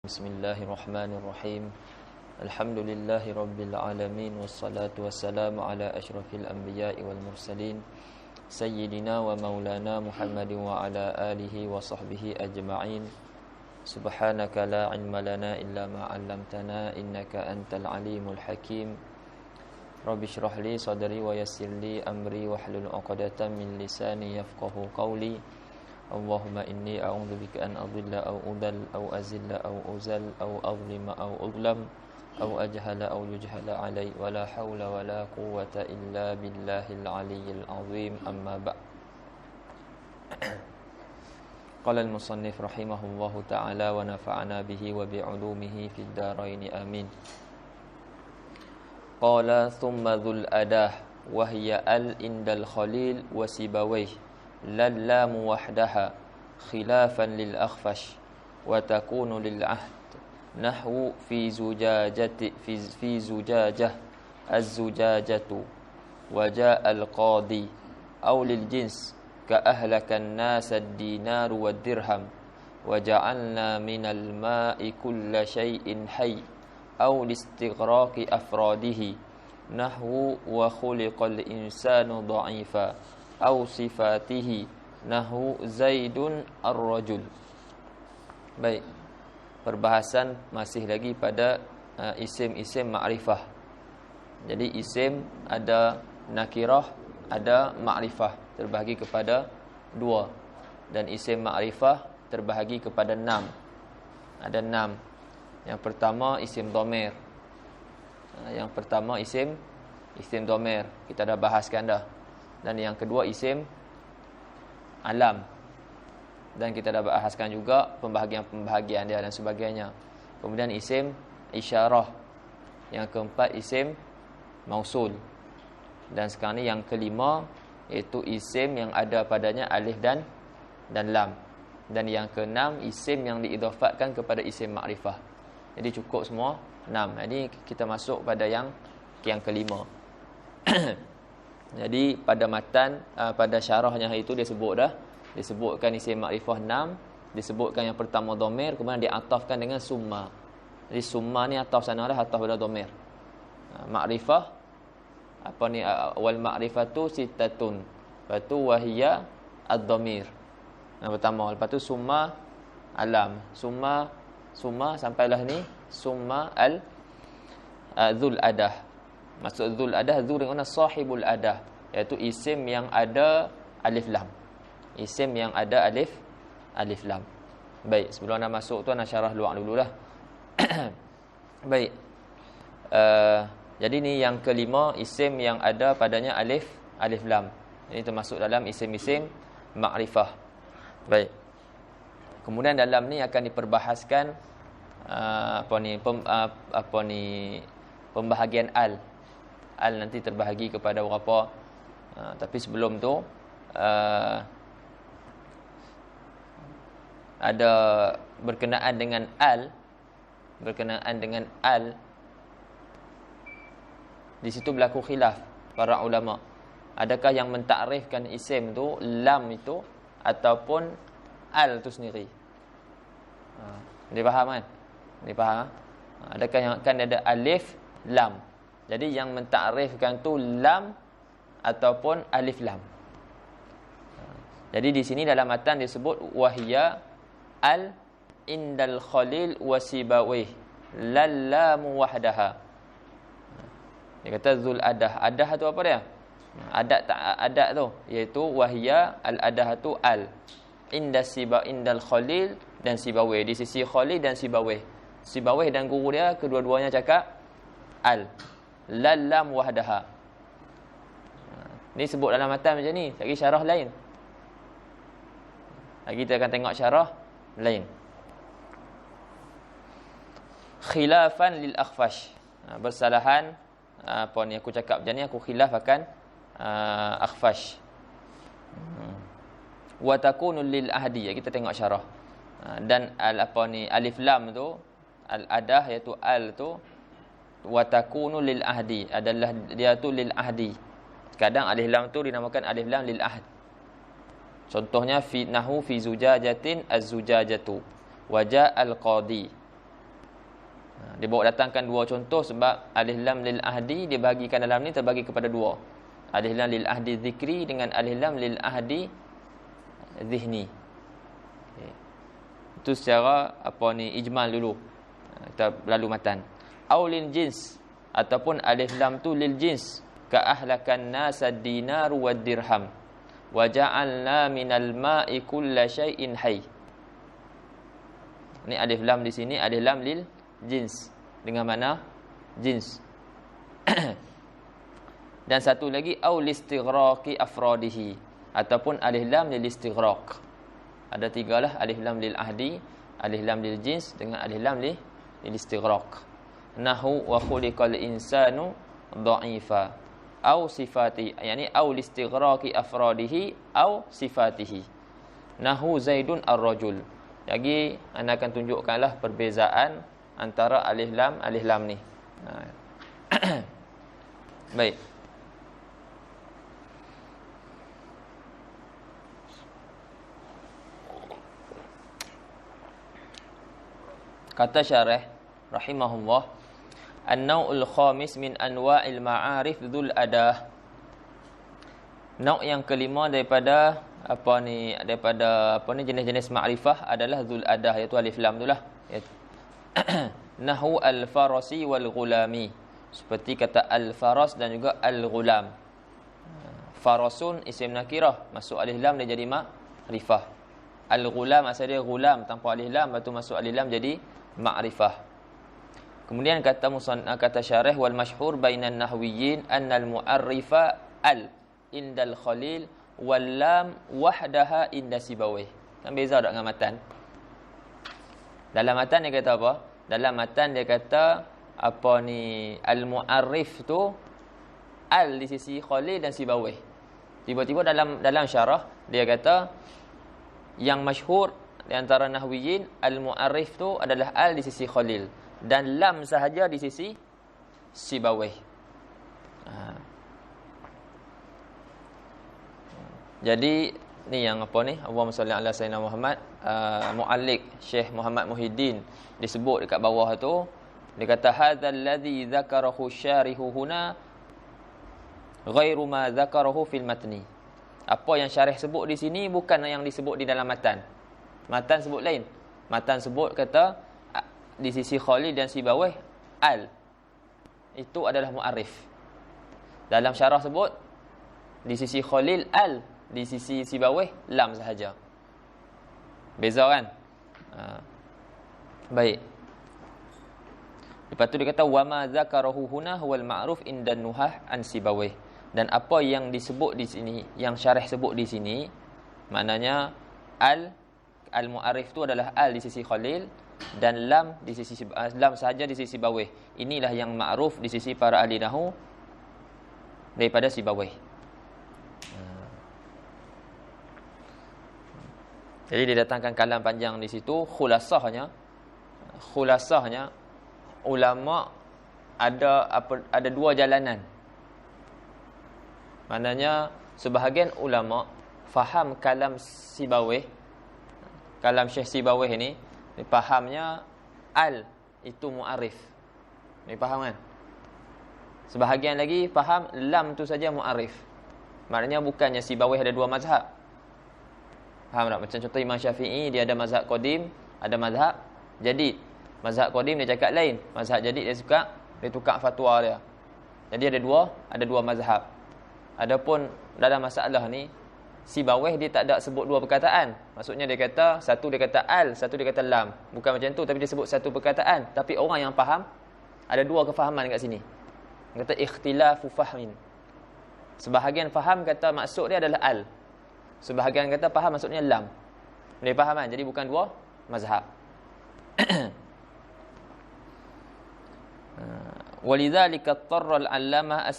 Bismillahirrahmanirrahim. Alhamdulillahi rabbil alamin, wassalatu wassalamu ala asyrafil anbiya'i wal mursalin, sayyidina wa maulana Muhammadin wa ala alihi wa sahbihi ajma'in. Subhanaka la ilma lana illa ma 'allamtana innaka antal alimul hakim. Rabbi shrah li sadri wa yassir li amri wahlul 'uqdatam min lisani yafqahu qawli. Allahumma inni a'udzubika an adilla aw udall aw azilla aw uzal aw azlima aw udlam aw ajhala aw yujhala alai wa la hawla wa la quwwata illa billahil aliyyil azim, amma ba'. Qala al-musannif rahimahullahu ta'ala wa nafa'ana bihi wa bi'ulumihi fid dharain amin. Qala thumma dhul adah wa hiya al indal khalil wa sibawayh للام وحدها خلافا للأخفش وتكون للعهد نحو في زجاجة الزجاجة وجاء القاضي أو للجنس كأهلك الناس الدينار والدرهم وجعلنا من الماء كل شيء حي أو لاستغراق أفراده نحو وخلق الإنسان ضعيفا au sifatihi nahu zaidun ar-rajul. Baik, perbahasan masih lagi pada isim-isim ma'rifah. Jadi isim ada nakirah, ada ma'rifah, terbahagi kepada dua. Dan isim ma'rifah terbahagi kepada 6. Ada 6. Yang pertama isim dhamir. Yang pertama isim dhamir, kita dah bahaskan dah. Dan yang kedua isim alam, dan kita dah bahaskan juga pembahagian-pembahagian dia dan sebagainya. Kemudian isim isyarah. Yang keempat isim mausul. Dan sekarang ni yang kelima, iaitu isim yang ada padanya alif dan lam. Dan yang keenam isim yang diidhafatkan kepada isim makrifah. Jadi cukup semua 6. Jadi kita masuk pada yang kelima. Jadi pada matan, pada syarahnya itu dia disebutkan isim makrifah 6, disebutkan yang pertama dhamir, kemudian diatafkan dengan summa. Jadi summa ni ataf sana dah, ataf pada dhamir. Makrifah wal makrifatu sittatun, lepas tu wahiyya ad-dhamir. Yang pertama, lepas tu summa alam, summa sampailah ni summa dzul adah. Maksud dzul adah, dzul dengan sahibul adah, iaitu isim yang ada alif lam. Isim yang ada alif lam. Baik, sebelum anda masuk tu anda syarah luar dululah. Baik. Jadi ni yang kelima, isim yang ada padanya alif lam. Ini termasuk dalam isim-isim makrifah. Baik. Kemudian dalam ni akan diperbahaskan pembahagian al nanti terbahagi kepada berapa. Tapi sebelum tu ada berkenaan dengan al, di situ berlaku khilaf para ulama. Adakah yang mentakrifkan isim tu lam itu ataupun al tu sendiri? Dia faham kan? Dia faham? Adakah yang akan ada alif lam? Jadi yang mentakrifkan tu lam ataupun alif lam. Jadi di sini dalam matan disebut wahya al indal khalil wasibawih lallamu wahdaha. Dia kata zul adah. Adah tu apa dia? Adat tu, iaitu wahya al adah tu al indal khalil dan sibawih. Di sisi khalil dan sibawih. Sibawih dan guru dia kedua-duanya cakap al lallam wahdaha. Ni sebut dalam matan macam ni. Lagi syarah lain. Lagi kita akan tengok syarah lain. Khilafan lil akhfash. Bersalahan apa ni aku cakap macam ni, aku khilaf akan akhfash. Wa takunu lil ahdi. Kita tengok syarah. Dan alif lam tu al adah, iaitu al tu wa takunu lil ahdi, adalah dia tu lil ahdi. Kadang alif lam tu dinamakan alif lam lil ahd. Contohnya fi nahu fi zujajatin az-zujajatu wa ja'al qadi. Dia bawa datangkan dua contoh sebab alif lam lil ahdi dia bahagikan dalam ni terbagi kepada dua. Alif lam lil ahdi zikri dengan alif lam lil ahdi zihni. Okay. Itu secara ijmal dulu. Kita lalu matan. Au lil jins ataupun alif lam tu lil jins ka ahlakan nasad dinar wad dirham wa ja'alna minal ma'i kulla syai'in hayy. Ni alif lam di sini alif lam lil jins dengan mana jins. Dan satu lagi au listighraqi afradihi ataupun alif lam lil istighraq. Ada tiga lah, alif lam lil ahdi, alif lam lil jins dengan alif lam lil istighraq. Nahu wa khuliqal insanu dha'ifa au sifati, yakni au listighraqi afradihi au sifatihi. Nahu zaidun ar-rajul. Lagi anda akan tunjukkanlah perbezaan antara alif lam ni. Baik. Kata syarah rahimahullah, an-naw'ul khamis min anwa'il ma'arif dzul adah. Nauk yang kelima daripada jenis-jenis ma'rifah adalah dzul adah, iaitu alif lam itulah. Nahu al-farasi wal ghulami, seperti kata al-faras dan juga al-ghulam. Farasun isim nakirah, masuk alif lam dia jadi ma'rifah. Al-ghulam asal dia ghulam tanpa alif lam, lepas tu masuk alif lam jadi ma'rifah. Kemudian kata syarah wal masyhur bainan nahwiyyin annal mu'arrifa al indal khalil wal lam wahdaha inda sibawih. Kan beza tak dengan matan? Dalam matan dia kata apa? Dalam matan dia kata al mu'arrif tu al di sisi khalil dan sibawih. Tiba-tiba dalam syarah dia kata yang masyhur di antara nahwiyin al mu'arrif tu adalah al di sisi khalil dan lam sahaja di sisi sibawih. Jadi ni yang Allahumma salli ala sayyidina Muhammad, muallik Syekh Muhammad Muhyiddin disebut dekat bawah tu, dia kata hadzal ladzi dzakarahu syarihu huna ghairu ma dzakarahu fil matni. Apa yang syarih sebut di sini bukan yang disebut di dalam matan. Matan sebut lain. Matan sebut kata di sisi khalil dan sibawih al. Itu adalah mu'arif. Dalam syarah sebut di sisi khalil al, di sisi sibawih lam sahaja. Beza kan? Baik. Lepas tu dia kata wa ma dzakarahu huna huwal ma'ruf indan nuhah an sibawih. Dan apa yang disebut di sini, yang syarah sebut di sini, maknanya al-mu'arif tu adalah al di sisi khalil dan lam di sisi lam sahaja di sisi bawah. Inilah yang ma'ruf di sisi para ahli nahwu daripada sibawih. Jadi dia datangkan kalam panjang di situ. Khulasahnya ulama ada dua jalanan. Maknanya sebahagian ulama faham kalam sibawih, kalam Syekh Sibawih ini fahamnya al itu mu'arif. Ni faham kan? Sebahagian lagi faham lam tu saja mu'arif. Maknanya bukannya Sibawih ada dua mazhab. Faham tak? Macam contoh Imam Syafi'i, dia ada mazhab qadim, ada mazhab jadid. Mazhab qadim dia cakap lain, mazhab jadid dia tukar fatwa dia. Jadi ada dua mazhab. Adapun dalam masalah ni Sibawih dia tak ada sebut dua perkataan. Maksudnya dia kata satu dia kata al, satu dia kata lam. Bukan macam tu, tapi dia sebut satu perkataan. Tapi orang yang faham ada dua kefahaman kat sini. Dia kata ikhtilafu fahmin. Sebahagian faham kata maksud dia adalah al. Sebahagian kata faham maksudnya lam. Dia faham kan? Jadi bukan dua mazhab. Walidzalika tarra al-allamah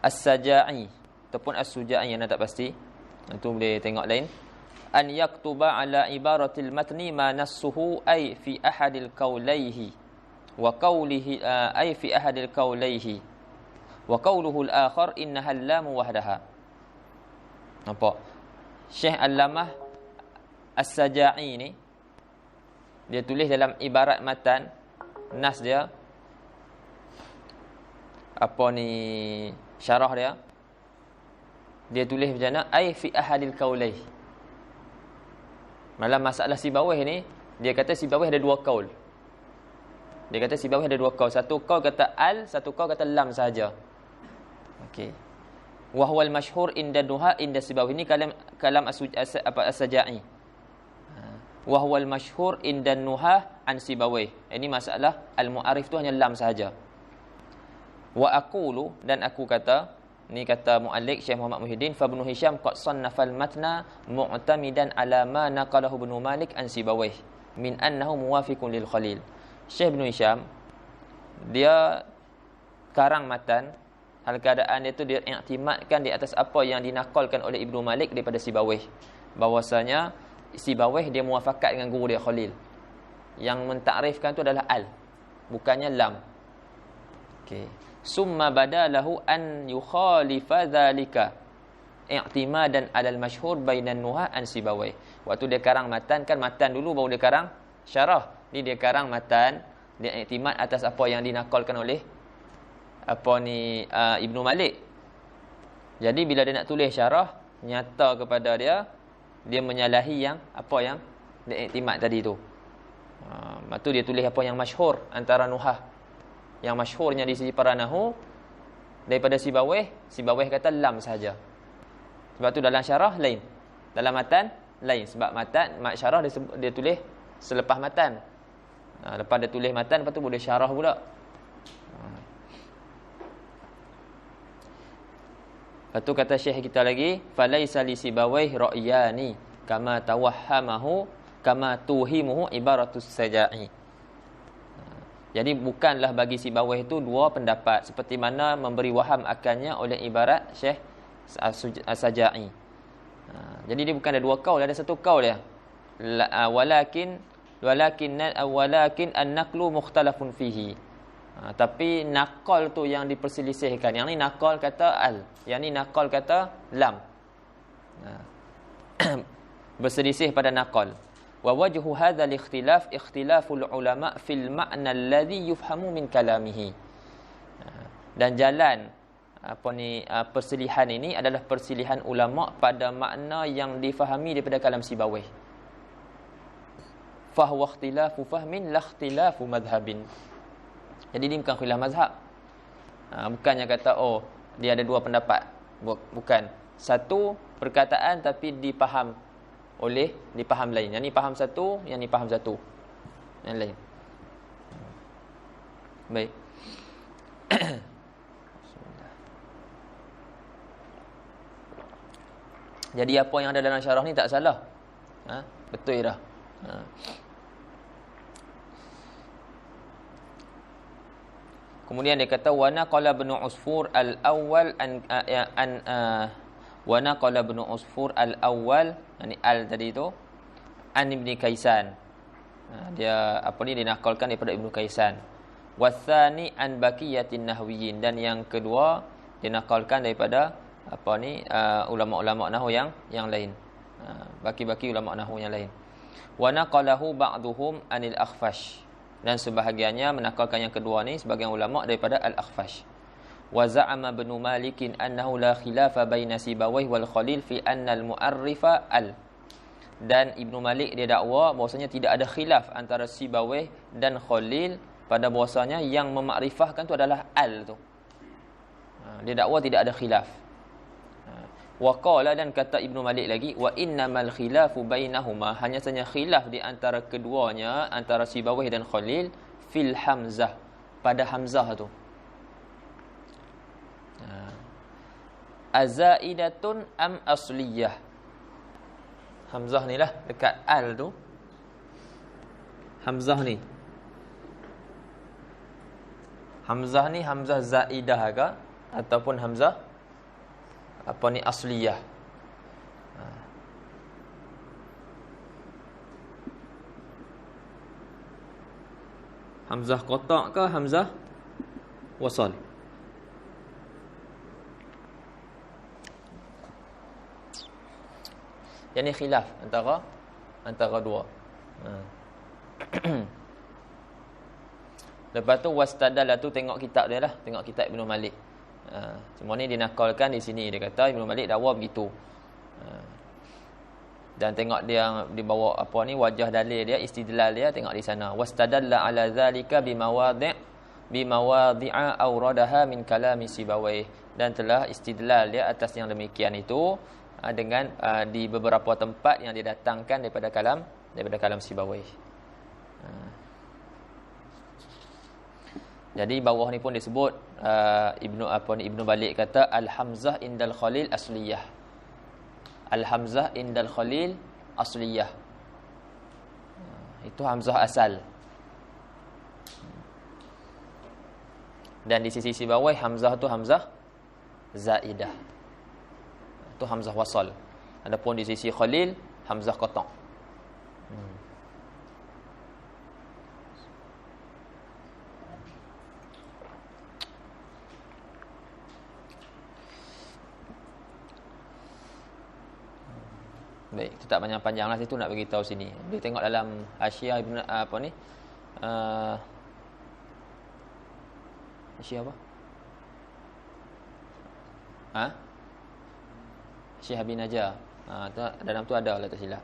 As-Saja'i ataupun As-Suja'i, yang tak pasti. Itu boleh tengok lain. An yaktuba ala ibaratil matni ma nassuhu ay fi ahadil qawlaihi wa qawlihi ay fi ahadil qawlaihi wa qawluhu al-akhar innaha lam wahdaha. Nampak? Syekh Allamah As-Saja'i ni dia tulis dalam ibarat matan nas dia, apa ni, syarah dia, dia tulis macam mana, ai fi ahadil qaulaih. Dalam masalah sibawih ni, dia kata sibawih ada dua qaul. Dia kata sibawih ada dua qaul. Satu qaul kata al, satu qaul kata lam saja. Okey. Wa huwal masyhur inda duha inda sibawih, ini kalam as-Saja'i. Wa huwal masyhur inda nuha an sibawih. Ini masalah al-mu'arif tu hanya lam sahaja. Wa aqulu, dan aku kata, ni kata muallif Syekh Muhammad Muhyiddin, fa Ibnu Hisham qad sannafa al-matna mu'tamidan ala ma naqalahu Ibnu Malik an sibawih min annahu muwafiqun lil Khalil. Syekh Ibnu Hisham dia karang matan, hal keadaan dia tu dia iktimadkan di atas apa yang dinakalkan oleh Ibnu Malik daripada sibawih, bahwasanya sibawih dia muafakat dengan guru dia Khalil. Yang mentakrifkan tu adalah al, bukannya lam. Okey. Summa badalahu an yukhalifa dhalika i'timadan 'alal masyhur bainan nuha an sibawih. Waktu dia karang matan, kan matan dulu baru dia karang syarah. Ni dia karang matan, dia i'timad atas apa yang dinakalkan oleh apa ni Ibnu Malik. Jadi bila dia nak tulis syarah, nyata kepada dia menyalahi yang apa yang dia i'timad tadi tu. Lepas tu dia tulis apa yang masyhur antara nuhah. Yang masyhurnya di sisi para nahu daripada sibawih kata lam saja. Sebab tu dalam syarah lain, dalam matan lain. Sebab matan syarah dia tulis selepas matan. Lepas dia tulis matan, lepas tu boleh syarah pula. Lepas tu kata syekh kita lagi, falaisa li sibawih ra'yani kama tawahhamahu kama tuhimuhu ibaratus Saja'i. Jadi bukanlah bagi sibawih itu dua pendapat seperti mana memberi waham akannya oleh ibarat Syekh As-Saja'i. Jadi dia bukan ada dua kaul, ada satu kaul dia. Walakin an-naqlu mukhtalafun fihi. Tapi nakal tu yang diperselisihkan. Yang ni nakal kata al, yang ni nakal kata lam. Berselisih pada nakal. Wa wajhu hadzal ikhtilaf ikhtilaful ulama fil ma'na alladhi yufhamu min kalamihi. Dan jalan persilihan ini adalah persilihan ulama pada makna yang difahami daripada kalam sibawih. Fa huwa ikhtilafu fahmin la ikhtilafu madhhabin. Jadi ini bukan khilaf mazhab. Bukannya kata dia ada dua pendapat. Bukan. Satu perkataan tapi dipaham lain. Yang ni faham satu, yang ni faham satu. Yang lain. Baik. Jadi apa yang ada dalam syarah ni tak salah. Betul dah. Kemudian dia kata wa naqala Ibnu Usfur al-awwal wa naqala Ibnu Usfur al-awwal, yani al tadi tu, an Ibni Kaisan. Dia dinakalkan daripada Ibnu Kaisan. Watsani an baqiyatin nahwiyin, dan yang kedua dinakalkan daripada ulama-ulama nahwu yang lain. Baki-baki ulama nahwu yang lain. Wa naqalahu ba'duhum anil Akhfash, dan sebahagiannya menakalkan yang kedua ni sebagian ulama daripada al-Akhfash. Wa za'ama Ibnu Malik annahu la khilafa baina Sibawayh wal Khalil fi anna al-mu'arrifa al. Dan Ibnu Malik dia dakwa bahwasanya tidak ada khilaf antara Sibawayh dan Khalil pada bahwasanya yang memakrifahkan tu adalah al tu. Dia dakwa tidak ada khilaf. Wa qala, dan kata Ibnu Malik lagi, wa innamal khilafu bainahuma, hanya saja khilaf di antara keduanya, antara Sibawayh dan Khalil, fil hamzah, pada hamzah tu. Azaidatun am asliyah. Hamzah ni lah dekat al tu. Hamzah ni. Hamzah ni hamzah zaidah ke ataupun hamzah asliyah. Hamzah qata' ke hamzah wasal? Yang ni khilaf antara dua. Lepas tu wastadalla tu tengok kitab dia lah, tengok kitab Ibnu Malik. Semua ni dinakalkan di sini. Dia kata Ibnu Malik dakwa begitu. Dan tengok dia dibawa apa ni, wajah dalil dia, istidlal dia, tengok di sana. Wastadalla ala zalika bimawadhi'a awradaha min kalami Sibawayh. Dan telah istidlal dia atas yang demikian itu dengan di beberapa tempat yang didatangkan daripada kalam Sibawayh. Jadi bawah ni pun disebut Ibnu Malik kata al-hamzah indal khalil asliyah. Al-hamzah indal khalil asliyah. Itu hamzah asal. Dan di sisi Sibawayh hamzah tu hamzah zaidah. Itu hamzah wasal. Adapun di sisi khalil hamzah qata'. Baik, itu tak panjang-panjang lah, situ nak bagi tahu sini. Dia tengok dalam Hasyiah Ibn apa ni? Hasyiah apa? Hasyiah bin Najjar. Dalam tu ada lah, tak silap.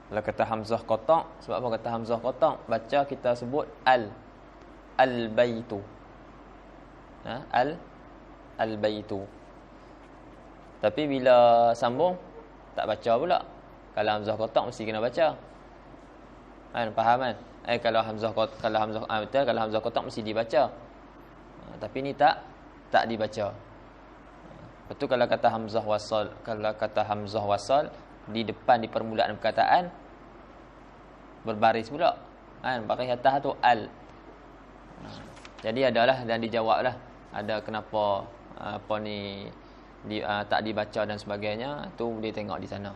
Kalau kata hamzah qata', sebab apa kata hamzah qata'? Baca kita sebut al-baitu. Al-baitu. Tapi bila sambung tak baca pula. Kalau hamzah qata' mesti kena baca. Faham kan? Kalau hamzah betul, kalau hamzah qata' mesti dibaca. Tapi ni tak dibaca. Betul kalau kata hamzah wasal, di depan di permulaan perkataan berbaris pula. Baris atas tu al. Jadi adalah dan dijawablah ada kenapa apa ni tak dibaca dan sebagainya, tu boleh tengok di sana.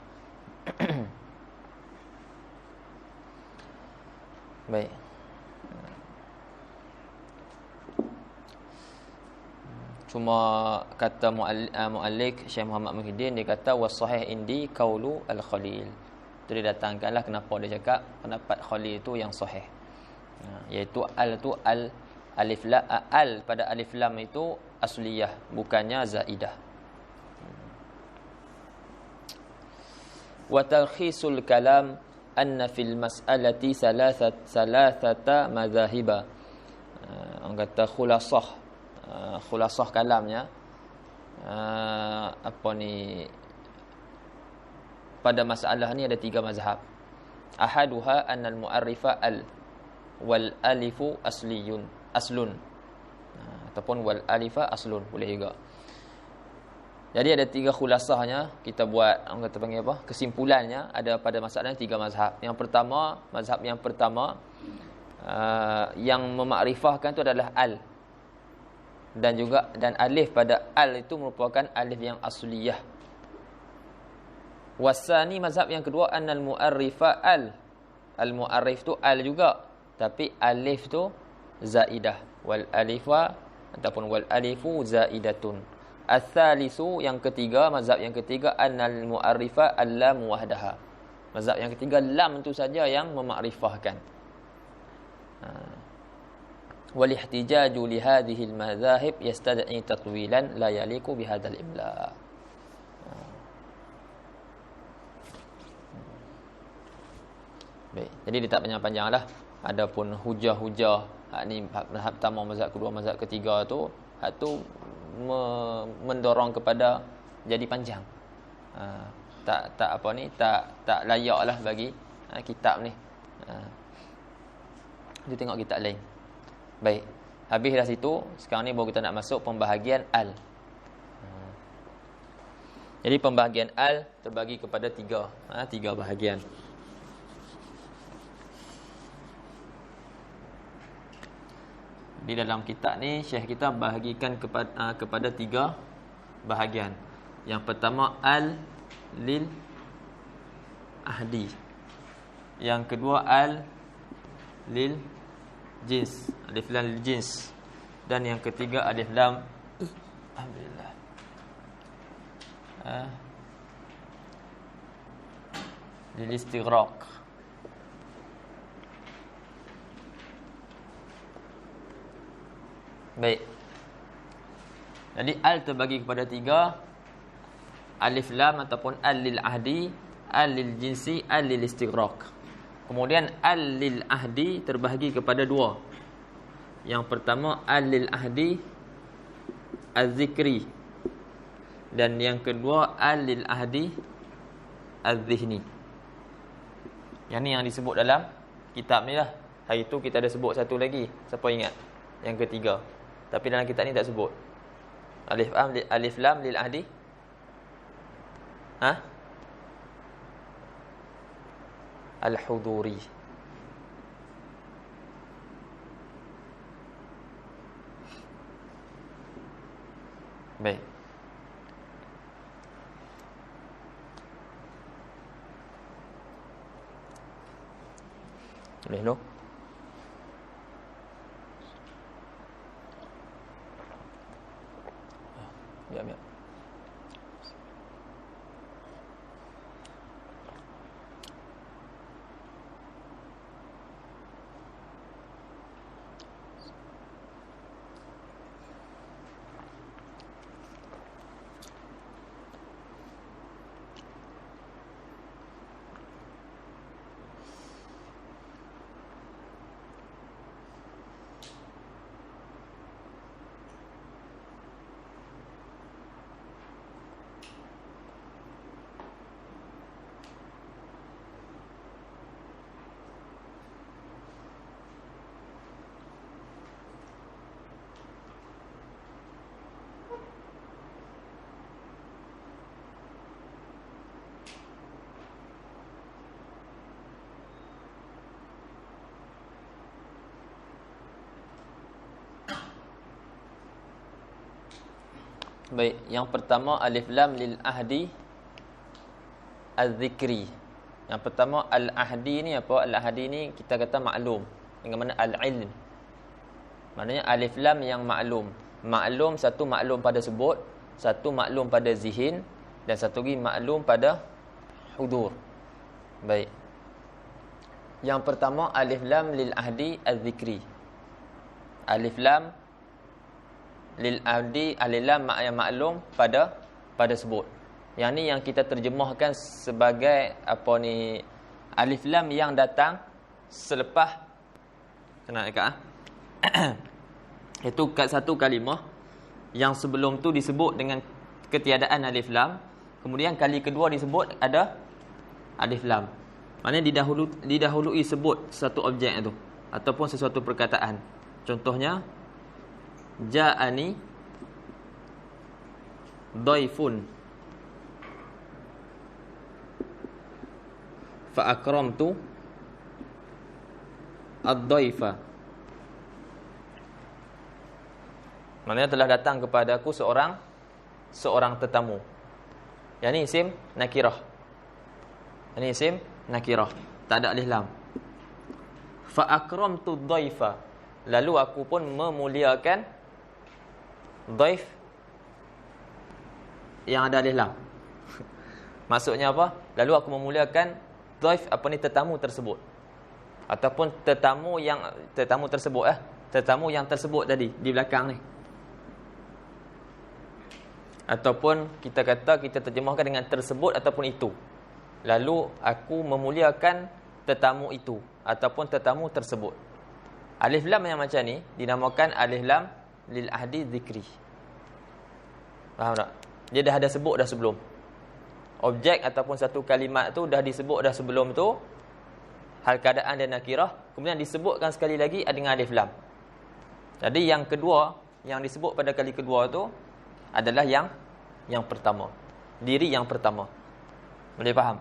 Baik. Cuma kata muallif Syekh Muhammad Muhyiddin, dia kata was-sahih indi qaulu al-Khalil. Tu dia datangkanlah kenapa dia cakap pendapat Khalil itu yang sahih. Iaitu al tu alif lam, al pada alif lam itu asliyah, bukannya zaidah. Wa talkhisul kalam anna fil mas'alati thalathata madhahiba. Orang kata khulasah kalamnya pada masalah ni ada 3 mazhab. Ahaduha annal mu'arrifa al wal alifu aslun ataupun wal alifa aslun, boleh juga. Jadi ada 3 khulasahnya, kita buat orang kata panggil apa? Kesimpulannya ada pada masalah 3 mazhab. Mazhab yang pertama yang memakrifahkan itu adalah al. Dan alif pada al itu merupakan alif yang asliyah. Wasani, mazhab yang kedua, annal mu'arrifa al. Al-mu'arrif tu al juga, tapi alif tu zaidah. Wal alifa ataupun wal alifu zaidatun. Ats-tsalisu, yang ketiga, mazhab yang ketiga, annal mu'arrifa al-lam wahdaha. Mazhab yang ketiga, lam itu saja yang memakrifahkan. Wal ihtijaju li hadhihi al-madhahib yastad'i tatwilan la yaliqu bi hadzal imla. Baik, jadi dia tak panjang-panjanglah. Adapun hujah-hujah ni mazhab pertama, mazhab kedua, mazhab ketiga tu mendorong kepada jadi panjang. Tak layaklah bagi kitab ni. Kita tengok kitab lain. Baik, habis dah situ. Sekarang ni baru kita nak masuk pembahagian al. Jadi pembahagian al terbagi kepada 3 bahagian. Di dalam kitab ni Syekh kita bahagikan kepada 3 bahagian. Yang pertama al lil ahdi. Yang kedua al lil jins, alif lam lil jins. Dan yang ketiga alif lam, alhamdulillah, lil istighraq. Baik. Jadi al terbagi kepada 3. Alif lam ataupun al lil ahdi, al lil jinsi, al lil istighraq. Kemudian al lil ahdi terbahagi kepada 2. Yang pertama al lil ahdi az-zikri, dan yang kedua al lil ahdi az-zihni. Yang ni yang disebut dalam kitab ni lah. Hari tu kita ada sebut satu lagi, siapa ingat? Yang ketiga. Tapi dalam kitab ni tak sebut. Alif lam lil ahdi. Al-huduri. Baik. Boleh no? Ya, ya. Baik, yang pertama alif lam lil ahdi az-zikri. Yang pertama al-ahdi ni apa? Al-ahdi ni kita kata maklum. Dengan mana al-ilm. Maknanya alif lam yang maklum. Maklum, satu maklum pada sebut, satu maklum pada zihin, dan satu lagi maklum pada hudur. Baik. Yang pertama alif lam lil ahdi az-zikri. Alif lam lil ahdi, alif lam yang maklum pada sebut. Yang ni yang kita terjemahkan sebagai apa ni, alif lam yang datang selepas kena dekat itu kat satu kalimah yang sebelum tu disebut dengan ketiadaan alif lam, kemudian kali kedua disebut ada alif lam. Maknanya didahului sebut satu objek itu ataupun sesuatu perkataan. Contohnya ja'ani dhaifun fa akramtu ad-dhaifa. Maknanya telah datang kepada aku seorang tetamu. Yang ni isim nakirah. Ini isim nakirah, tak ada alif lam. Fa akramtu ad-dhaifa, lalu aku pun memuliakan dhaif yang ada alif lam. Maksudnya apa? Lalu aku memuliakan dhaif apa ni, tetamu tersebut. Ataupun tetamu yang tersebut tadi di belakang ni. Ataupun kita terjemahkan dengan tersebut ataupun itu. Lalu aku memuliakan tetamu itu ataupun tetamu tersebut. Alif lam yang macam ni dinamakan alif lam lil ahdi zikri. Faham tak? Dia dah ada sebut dah sebelum. Objek ataupun satu kalimat tu dah disebut dah sebelum tu, hal keadaan dan nakirah, kemudian disebutkan sekali lagi dengan alif lam. Jadi yang kedua, yang disebut pada kali kedua tu adalah yang pertama. Diri yang pertama. Boleh faham?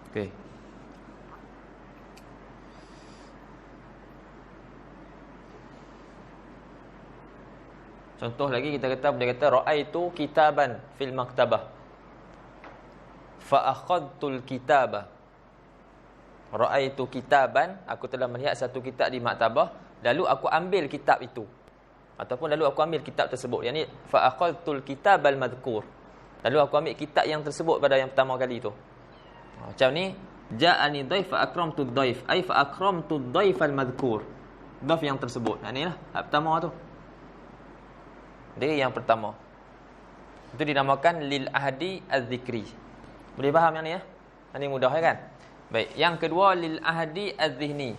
Okey. Contoh lagi kita kata, dia kata ra'aitu kitaban fil maktabah fa akhadtul kitabah. Ra'aitu kitaban, aku telah melihat satu kitab di maktabah, lalu aku ambil kitab itu. Ataupun lalu aku ambil kitab tersebut. Yang ni fa akhadtul kitabal madhkur. Lalu aku ambil kitab yang tersebut pada yang pertama kali tu. Macam ni, ja'ani dhaif fa akramtu dhaif, ai fa akramtu dhaifal madhkur. Dhaif yang tersebut. Ini lah pertama tu. Dia yang pertama. Itu dinamakan lil ahdi az-zikri. Boleh faham yang ni ya? Ini mudah ya kan? Baik, yang kedua lil ahdi az-zihni.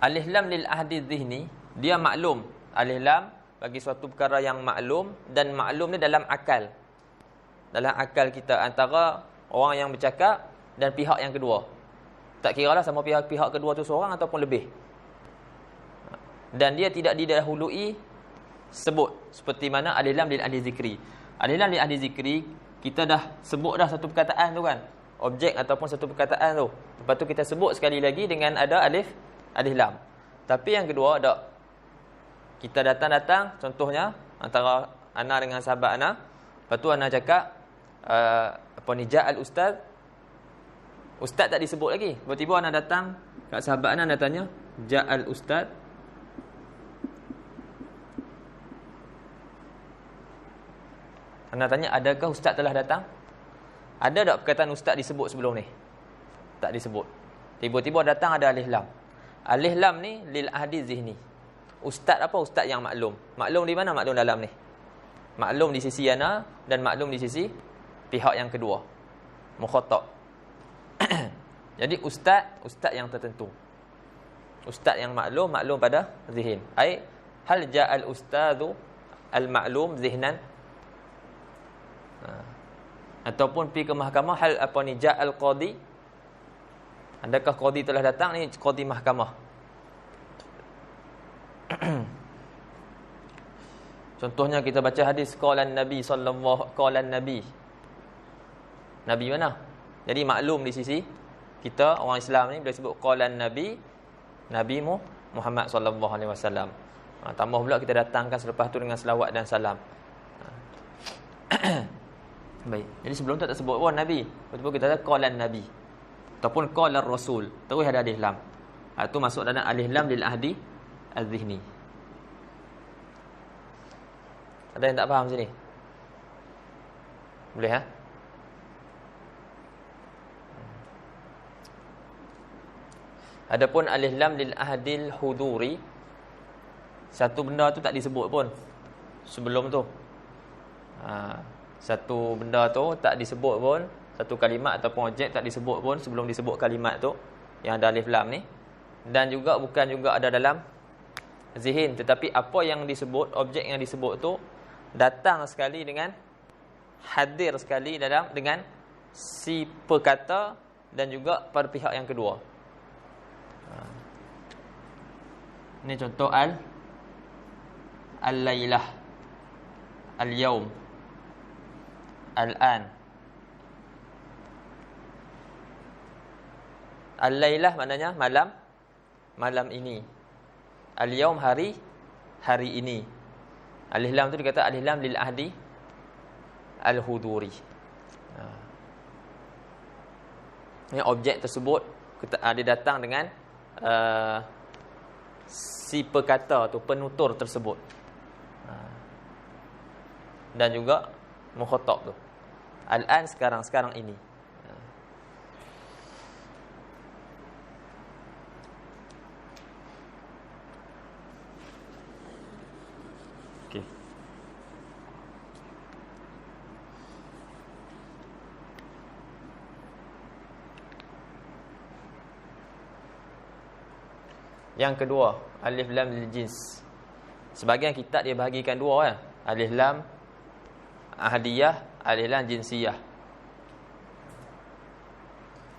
Alif lam lil ahdi az-zihni, dia maklum. Alif lam bagi suatu perkara yang maklum, dan maklum ni dalam akal. Dalam akal kita antara orang yang bercakap dan pihak yang kedua. Tak kiralah sama pihak kedua tu seorang ataupun lebih. Dan dia tidak didahului sebut seperti mana alif lam lil ahli zikri. Alif lam lil ahli zikri, kita dah sebut dah satu perkataan tu kan, objek ataupun satu perkataan tu. Lepas tu kita sebut sekali lagi dengan ada alif lam. Tapi yang kedua ada, kita datang contohnya antara ana dengan sahabat ana. Lepas tu ana cakap ja'al ustaz. Ustaz tak disebut lagi. Tiba-tiba ana datang kat sahabat ana tanya, ja'al ustaz. Ana tanya, adakah ustaz telah datang? Ada tak perkataan ustaz disebut sebelum ni? Tak disebut. Tiba-tiba datang ada alif lam. Alif lam ni lil ahdi zihni. Ustaz apa? Ustaz yang maklum. Maklum di mana? Maklum dalam ni. Maklum di sisi ana dan maklum di sisi pihak yang kedua, mukhatab. Jadi ustaz yang tertentu. Ustaz yang maklum pada zihin. Ai hal ja'al ustazu al-maklum zihnan. Ataupun pergi ke mahkamah, hal ja'al qadi. Adakah qadi telah datang? Ni qadi mahkamah. Contohnya kita baca hadis qalan nabi sallallahu qalan nabi. Nabi mana? Jadi maklum di sisi kita orang Islam ni bila sebut qalan nabi, Nabi Muhammad sallallahu alaihi wasallam. Tambah pula kita datangkan selepas tu dengan selawat dan salam. Baik. Jadi sebelum tu tak sebut pun nabi. Lepas kita kata qalan nabi ataupun qalar rasul. Terus ada alif lam. Itu masuk dalam alif lam lil ahdi az-zihni. Ada yang tak faham sini? Boleh ha? Adapun alif lam lil ahdil huduri, satu benda tu tak disebut pun sebelum tu. Satu benda tu tak disebut pun, satu kalimat ataupun objek tak disebut pun sebelum disebut kalimat tu yang ada alif lam ni. Dan juga bukan juga ada dalam zihin, tetapi apa yang disebut, objek yang disebut tu datang sekali dengan hadir sekali dengan si perkata dan juga pada pihak yang kedua. Ini contoh al-lailah, al-yaum, al-an. Al-lailah maknanya malam ini. Al-yaum hari ini. Alif lam tu dikata alif lam lil ahdi al-huduri. Ini objek tersebut dia datang dengan si perkata tu, penutur tersebut. Dan juga mukhatab tu. Al-an sekarang ini. Okey. Yang kedua, alif lam lil jins. Sebahagian kitab dia bahagikan dua kan. Alif lam ahdiyah, alif lam jinsiyah.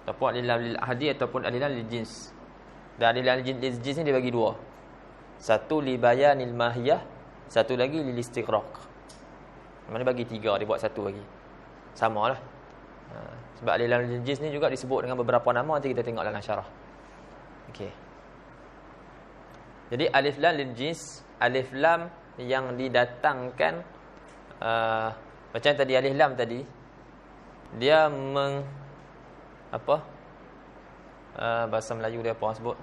Ataupun alif lam lil ahdi ataupun alif lam lil jins. Dan alif lam lil jins ni dia bagi dua. Satu li bayanil mahiyah, satu lagi lil istighraq. Mana bagi tiga, dia buat satu lagi. Samalah. Sebab alif lam lil jins ni juga disebut dengan beberapa nama, nanti kita tengok dalam syarah. Okey. Jadi alif lam lil jins, alif lam yang didatangkan macam tadi alif lam tadi, dia bahasa Melayu dia apa orang sebut,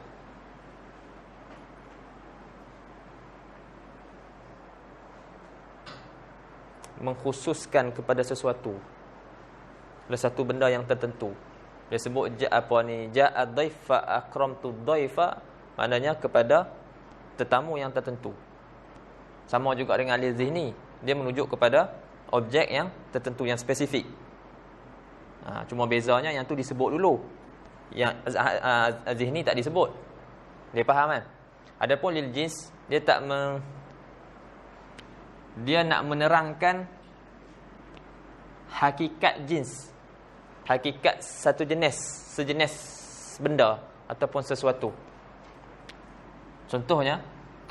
mengkhususkan kepada sesuatu, satu benda yang tertentu. Dia sebut ja'a dhaifa akramtu dhaifa, maknanya kepada tetamu yang tertentu. Sama juga dengan alif zihni, dia menunjuk kepada objek yang tertentu, yang spesifik. Cuma bezanya yang tu disebut dulu, yang zihni tak disebut. Dia faham kan? Adapun lil jins, dia tak dia nak menerangkan hakikat jins, hakikat satu jenis, sejenis benda ataupun sesuatu. Contohnya,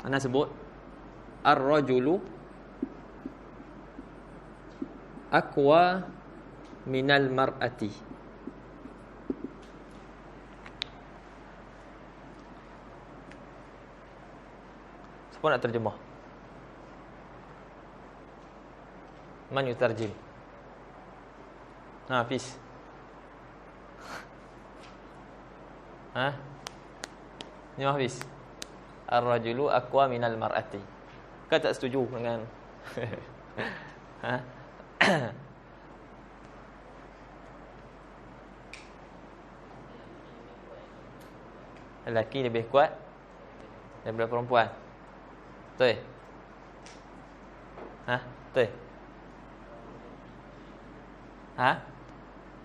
ana sebut ar-rajulu aqwa minal mar'ati. Siapa nak terjemah? Man yutarjim? Hafiz. Ni Hafiz. Ar-rajulu aqwa minal mar'ati. Kau tak setuju dengan lelaki lebih kuat daripada perempuan? Betul? Betul?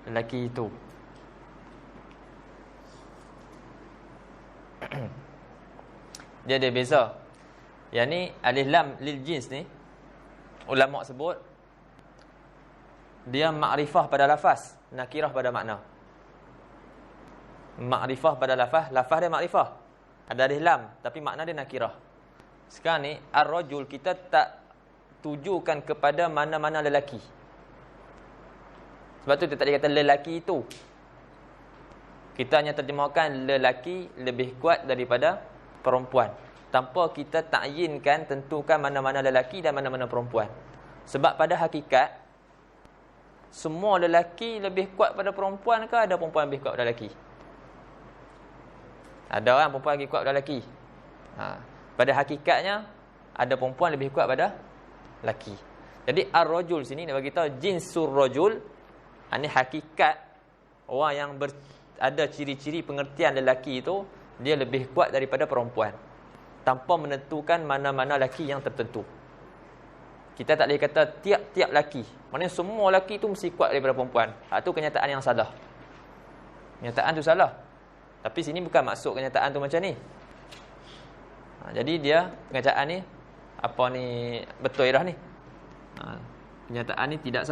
Lelaki itu dia ada beza. Yang ni alif lam lil jins ni, ulama sebut dia makrifah pada lafaz, nakirah pada makna. Makrifah pada lafaz, lafaz dia makrifah, ada alif lam, tapi makna dia nakirah. Sekarang ni ar-rajul, kita tak tujukan kepada mana-mana lelaki. Sebab tu dia tak dikata lelaki itu. Kita hanya terjemahkan lelaki lebih kuat daripada perempuan, tanpa kita takyinkan, tentukan mana-mana lelaki dan mana-mana perempuan. Sebab pada hakikat, semua lelaki lebih kuat pada perempuan ke ada perempuan lebih kuat pada lelaki? Ada orang perempuan lebih kuat pada lelaki. Pada hakikatnya, ada perempuan lebih kuat pada lelaki. Jadi ar-rajul sini dia bagi tahu jinsur rajul, ini hakikat orang yang ada ciri-ciri pengertian lelaki itu, dia lebih kuat daripada perempuan, tanpa menentukan mana-mana lelaki yang tertentu. Kita tak boleh kata tiap-tiap lelaki, maknanya semua lelaki itu mesti kuat daripada perempuan. Itu kenyataan yang salah. Kenyataan tu salah. Tapi sini bukan maksud kenyataan tu macam ni. Jadi dia kenyataan ni betul dah ni. Kenyataan ni tidak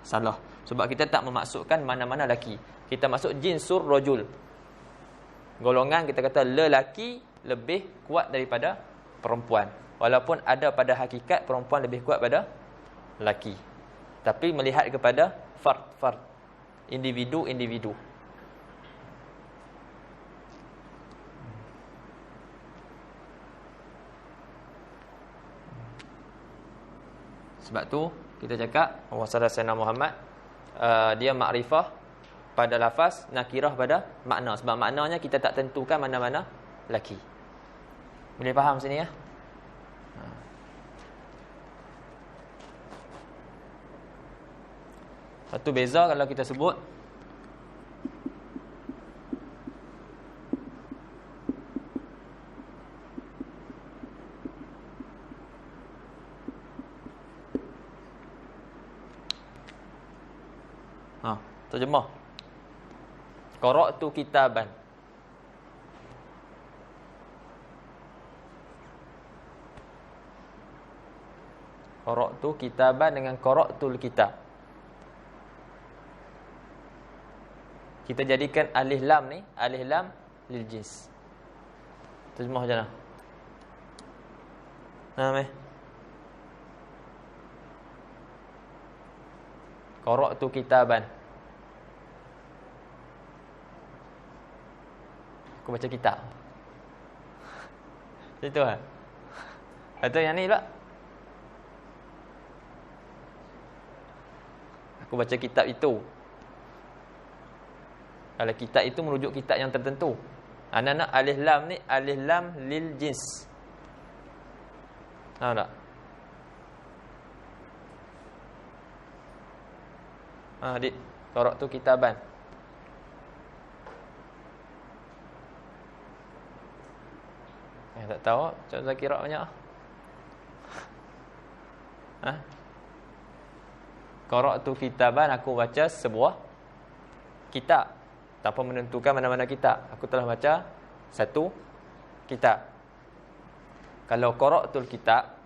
salah. Sebab kita tak memaksudkan mana-mana lelaki. Kita maksud jinsur rajul. Golongan kita kata lelaki lebih kuat daripada perempuan. Walaupun ada pada hakikat perempuan lebih kuat pada lelaki. Tapi melihat kepada fard, individu. Sebab tu kita cakap Rasulullah Sayyidina Muhammad dia makrifah pada lafaz, nakirah pada makna. Sebab maknanya kita tak tentukan mana-mana lelaki. Boleh faham sini ya? Satu beza kalau kita sebut terjemah qara'tu kitaban. Qara'tu kitaban dengan qara'tul kitab. Kita jadikan alif lam ni, alif lam lil jins. Terjemah macam mana? Qara'tu kitaban. Aku baca kitab. Itu kan? Atau yang ni pula. Aku baca kitab itu. Kalau kitab itu merujuk kitab yang tertentu. Anak-anak alif lam ni alif lam lil jins. Tahu tak? Adik, korok tu kitaban. Tak tahu, Cik Zakirah banyak. Korok tu kitaban, aku baca sebuah kitab. Tanpa menentukan mana-mana kitab. Aku telah baca satu kitab. Kalau qara'tul kitab,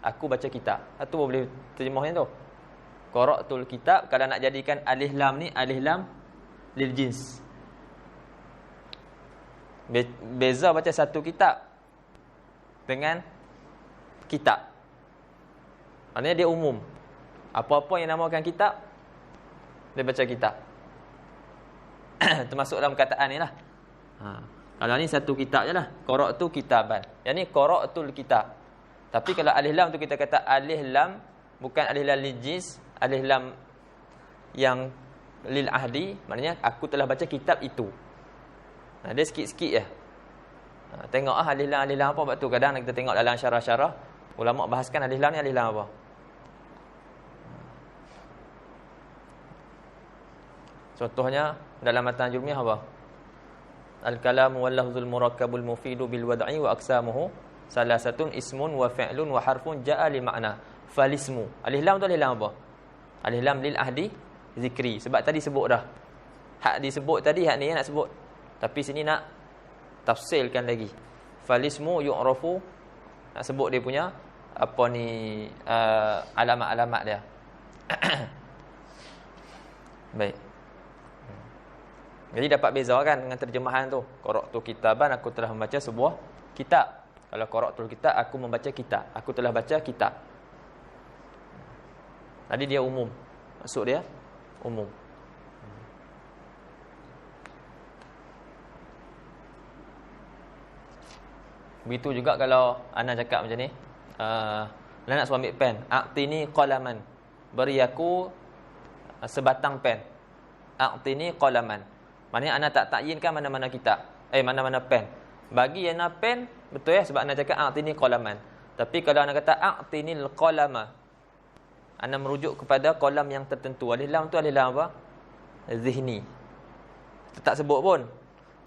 aku baca kitab. Itu boleh terjemahnya tu. Qara'tul kitab, kalau nak jadikan alif lam ni alif lam lil jins. Beza baca satu kitab dengan kitab. Maknanya dia umum. Apa-apa yang namakan kitab, dia baca kitab. Termasuk dalam kataan ni lah. Kalau ni satu kitab je lah. Qara'tu kitaban. Yang ni qara'tul kitab. Tapi kalau alif lam tu kita kata alif lam, bukan alif lam lil jins, alif lam yang lil ahdi, maknanya aku telah baca kitab itu. Dia sikit-sikit je. Tengok alif lam apa. Sebab tu kadang kita tengok dalam syarah-syarah, ulama bahaskan alif lam ni alif lam apa. Contohnya dalam matan jurmiyah apa? Al-kalamu wal lafzul murakkabul mufidu bil wad'i wa aqsamuhu salasatun ismun wa fi'lun wa harfun ja'a li ma'na. Falismu. Alif lam tu alif lam apa? Alif lam lil ahdi zikri. Sebab tadi sebut dah. Hak disebut tadi, hak ni nak sebut. Tapi sini nak tafsilkan lagi. Falismu yu'rafu, nak sebut dia punya apa ni, alamat-alamat dia. Baik. Jadi dapat bezakan dengan terjemahan tu. Qara'tu kitaban, aku telah membaca sebuah kitab. Kalau qara'tul kitab, aku membaca kitab. Aku telah baca kitab. Tadi dia umum. Maksud dia umum. Begitu juga kalau ana cakap macam ni, ana nak suruh ambil pen. A'tini qalaman. Beri aku sebatang pen. A'tini qalaman. Maknanya ana tak takyinkan mana-mana kitab. Mana-mana pen. Bagi ana pen, betul ya, sebab ana cakap a'tini qalaman. Tapi kalau ana kata a'tinil qalama, ana merujuk kepada qalam yang tertentu. Alif lam tu alif lam apa? Zihni. Tak sebut pun.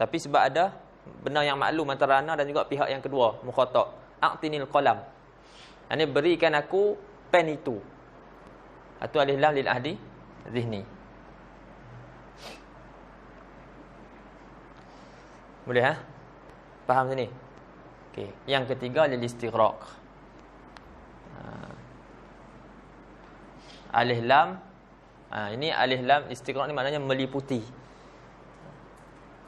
Tapi sebab ada benar yang maklum antara ana dan juga pihak yang kedua, mukhatab. A'tinil qalam. Ini berikan aku pen itu. Itu alif lam lil ahdi zihni. Boleh faham sini? Okey. Yang ketiga lil istighraq. Alif lam, ini alif lam istighraq ni maknanya meliputi.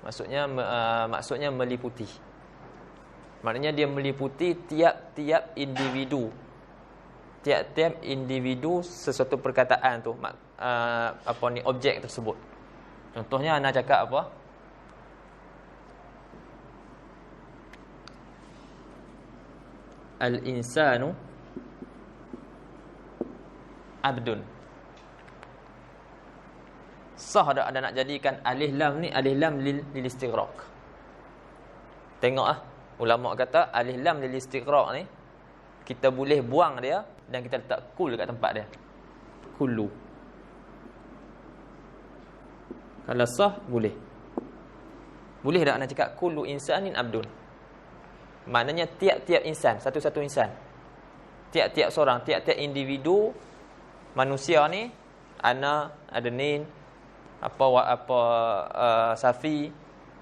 Maksudnya meliputi. Maknanya dia meliputi tiap-tiap individu. Tiap-tiap individu sesuatu perkataan tu, objek tersebut. Contohnya ana cakap apa? Al-insanu abdun. Sah tak ada nak jadikan alif lam ni alif lam lil istighraq. Tengok ulama kata alif lam lil istighraq ni kita boleh buang dia dan kita letak kul kat tempat dia. Kullu. Kalau sah boleh. Boleh tak nak cakap kullu insanin abdun? Maknanya tiap-tiap insan, satu-satu insan. Tiap-tiap seorang, tiap-tiap individu manusia ni, ana, adnin, Safi,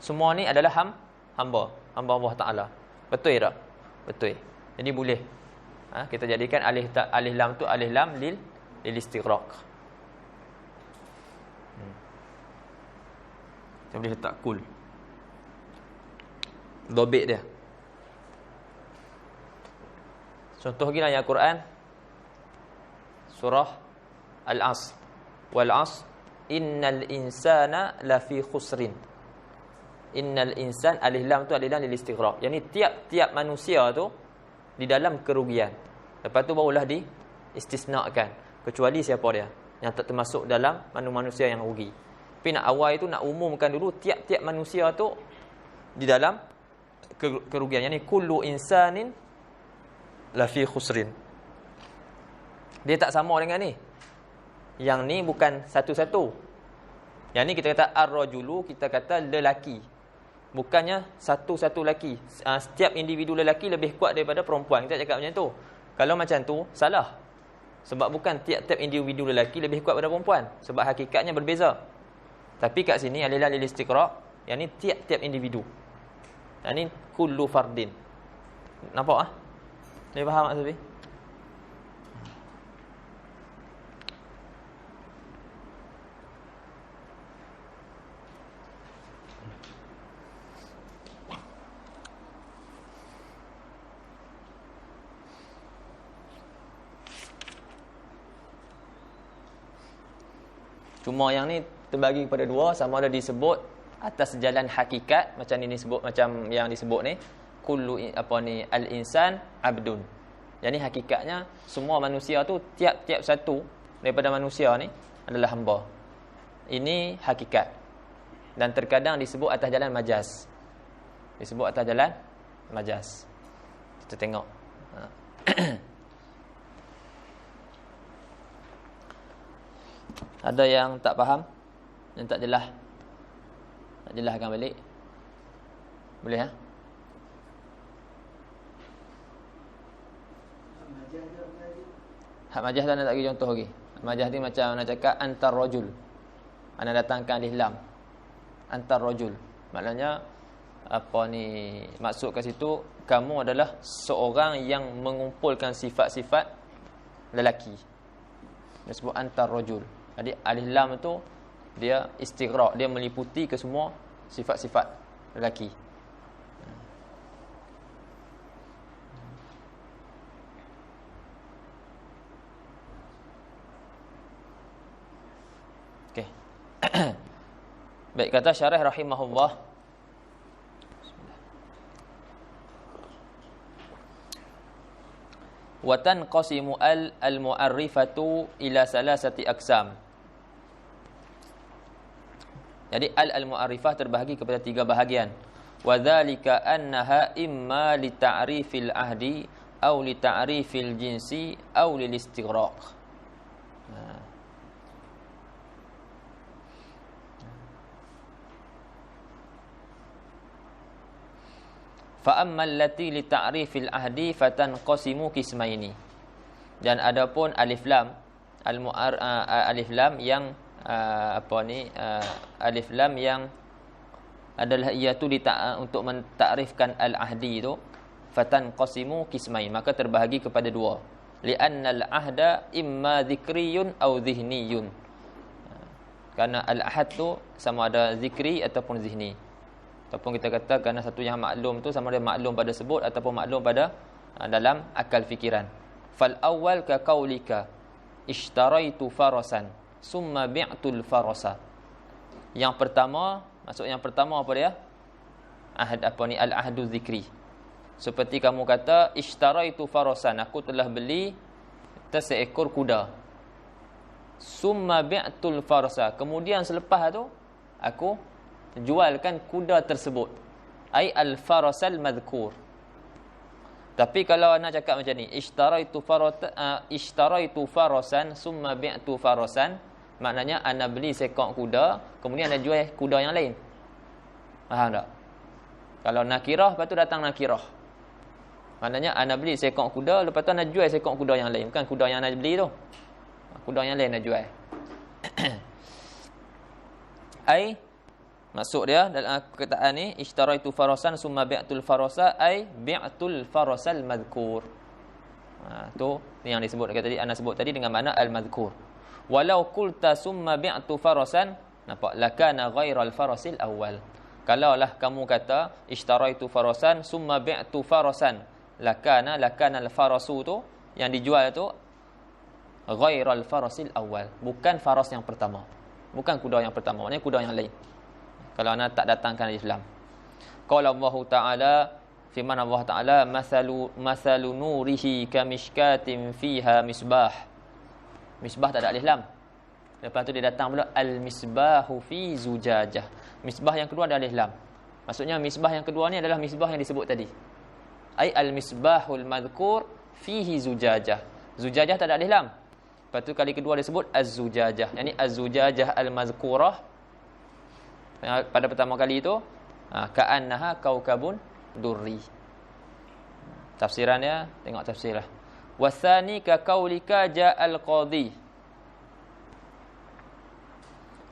semua ni adalah hamba Allah Taala. Betul tak? Betul. Jadi boleh. Kita jadikan alif lam tu alif lam lil istighraq. Kita boleh letak kul. Dobit dia. Contoh lagi ayat Quran surah Al-Asr. Wal 'asr innal insana lafi khusrin. Innal insan alif lam tu alif lam lil istighraq. Yani tiap-tiap manusia tu di dalam kerugian. Lepas tu barulah di istisnakan. Kecuali siapa dia? yang tak termasuk dalam manusia yang rugi. Tapi nak awal itu nak umumkan dulu tiap-tiap manusia tu di dalam kerugian. Yang ni kullu insanin lafi khusrin. Dia tak sama dengan ni. Yang ni bukan satu-satu. Yang ni kita kata ar-rajulu, kita kata lelaki. Bukannya satu-satu lelaki. Setiap individu lelaki lebih kuat daripada perempuan. Kita cakap macam tu. Kalau macam tu, salah. Sebab bukan tiap-tiap individu lelaki lebih kuat daripada perempuan. Sebab hakikatnya berbeza. Tapi kat sini, alilal lil istiqra', yang ni tiap-tiap individu. Yang ni kullu fardin. Nampak ah? Dia faham tak Safi? Cuma yang ni terbagi kepada dua, sama ada disebut atas jalan hakikat macam ni disebut, macam yang disebut ni kullu al-insan abdun. Yang ni hakikatnya semua manusia tu tiap-tiap satu daripada manusia ni adalah hamba. Ini hakikat. Dan terkadang disebut atas jalan majaz. Disebut atas jalan majaz. Kita tengok. Ada yang tak faham? Yang tak jelas? Tak jelaskan balik? Boleh ha? Hak majaz tu nak bagi contoh lagi. Majaz ni macam nak cakap antar rajul. Ana datangkan alif lam. Antar rajul. Maknanya apa ni, maksud kat situ kamu adalah seorang yang mengumpulkan sifat-sifat lelaki. Disebut antar rajul. Jadi alif lam tu dia istighraq, dia meliputi ke semua sifat-sifat lelaki. Okey. Baik, kata syarah rahimahullah. Wa tanqasimu al-mu'arrifatu ila salasati aqsam. Jadi al-mu'arrifah terbahagi kepada 3 bahagian. Wa dzalika annaha imma li ta'rifil ahdi aw li ta'rifil jinsi aw lil istighraq. Fa amma allati li ta'rifil ahdi fatanqasimu qismaini. Dan adapun alif lam alif lam yang alif lam yang adalah iaitu untuk mentakrifkan al-ahdi itu, fatanqasimu qismain, maka terbahagi kepada 2. Li'anna al-ahda imma dhikriyun aw dhihniyun. Karena al-ahad tu sama ada zikri ataupun zihni. Ataupun kita kata kerana satu yang maklum tu sama ada maklum pada sebut ataupun maklum pada dalam akal fikiran. Fal awwal ka qaulika ishtaraitu farasan summa bi'tul farasa. Yang pertama, maksud yang pertama apa dia? Al-ahdu zikri. Seperti kamu kata ishtaraitu farasan, aku telah beli seekor kuda. Summa bi'tul farasa, kemudian selepas tu aku jualkan kuda tersebut. Ai al-farasal madhkur. Tapi kalau ana cakap macam ni, ishtaraitu farasan summa bi'tu farasan, maknanya ana beli seekor kuda, kemudian ana jual kuda yang lain. Faham tak? Kalau nakirah, lepas tu datang nakirah. Maknanya ana beli seekor kuda, lepas tu ana jual seekor kuda yang lain. Bukan kuda yang ana beli tu. Kuda yang lain ana jual. Ai maksud dia dalam perkataan ni ishtaraitu farasan summa bi'tul farasa ai bi'tul farasal madhkur. Tu yang disebut tadi, ana sebut tadi dengan makna al-madhkur. Walau qulta summa bi'tu farasan, nampak lakana ghairal farasil awal. Kalaulah kamu kata ishtaraitu farasan summa bi'tu farasan, lakana al-farasu tu yang dijual tu ghairal farasil awal, bukan faras yang pertama. Bukan kuda yang pertama, maknanya kuda yang lain. Kalau anda tak datangkan Islam. Qala Allah Ta'ala, firman Allah Ta'ala, masalu nurihi kamishkatin fiha misbah. Misbah tak ada alif lam. Lepas tu dia datang pula al-misbahu fi zujajah. Misbah yang kedua ada alif lam. Maksudnya misbah yang kedua ni adalah misbah yang disebut tadi. Ai al-misbahul madhkur fihi zujajah. Zujajah tak ada alif lam. Lepas tu kali kedua disebut az-zujajah. Yani az-zujajah al-mazkurah. Pada pertama kali itu ka'annaha kaukabun durri. Tafsirannya tengok tafsirlah. Wasani ka qaulika ja'al qadhi.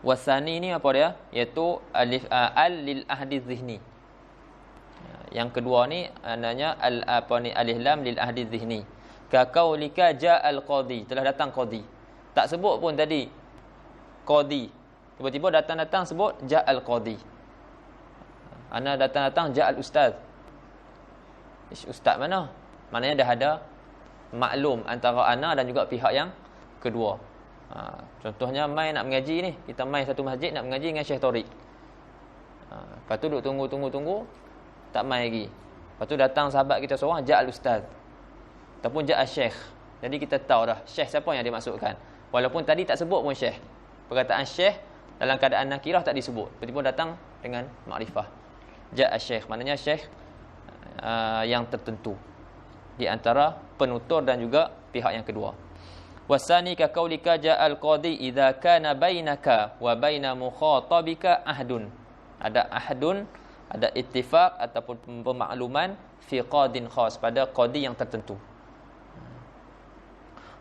Wasani ni apa dia? Iaitu alif al lil ahdi dhihni. Yang kedua ni maknanya alif lam lil ahdi dhihni. Ka qaulika ja'al qadhi, telah datang qadhi. Tak sebut pun tadi qadhi. Tiba-tiba datang sebut ja'al qadhi. Ana datang ja'al ustaz. Ustaz mana? Maknanya dah ada maklum antara ana dan juga pihak yang kedua. Contohnya mai nak mengaji ni, kita mai satu masjid nak mengaji dengan Syekh Tariq. Lepas tu duk tunggu tak mai lagi. Lepas tu datang sahabat kita seorang ja'al ustaz ataupun ja'al syekh. Jadi kita tahu dah syekh siapa yang dimaksudkan. Walaupun tadi tak sebut pun syekh. Perkataan syekh dalam keadaan nakirah tak disebut. Tiba-tiba datang dengan makrifah. Ja'al syekh maknanya syekh yang tertentu di antara penutur dan juga pihak yang kedua. Wasani ka qaulika ja'al qadhi idza kana bainaka wa baina mukhatabika ahdun. Ada ahdun, ada ittifaq ataupun pemakluman fi qadin khas, pada qadi yang tertentu.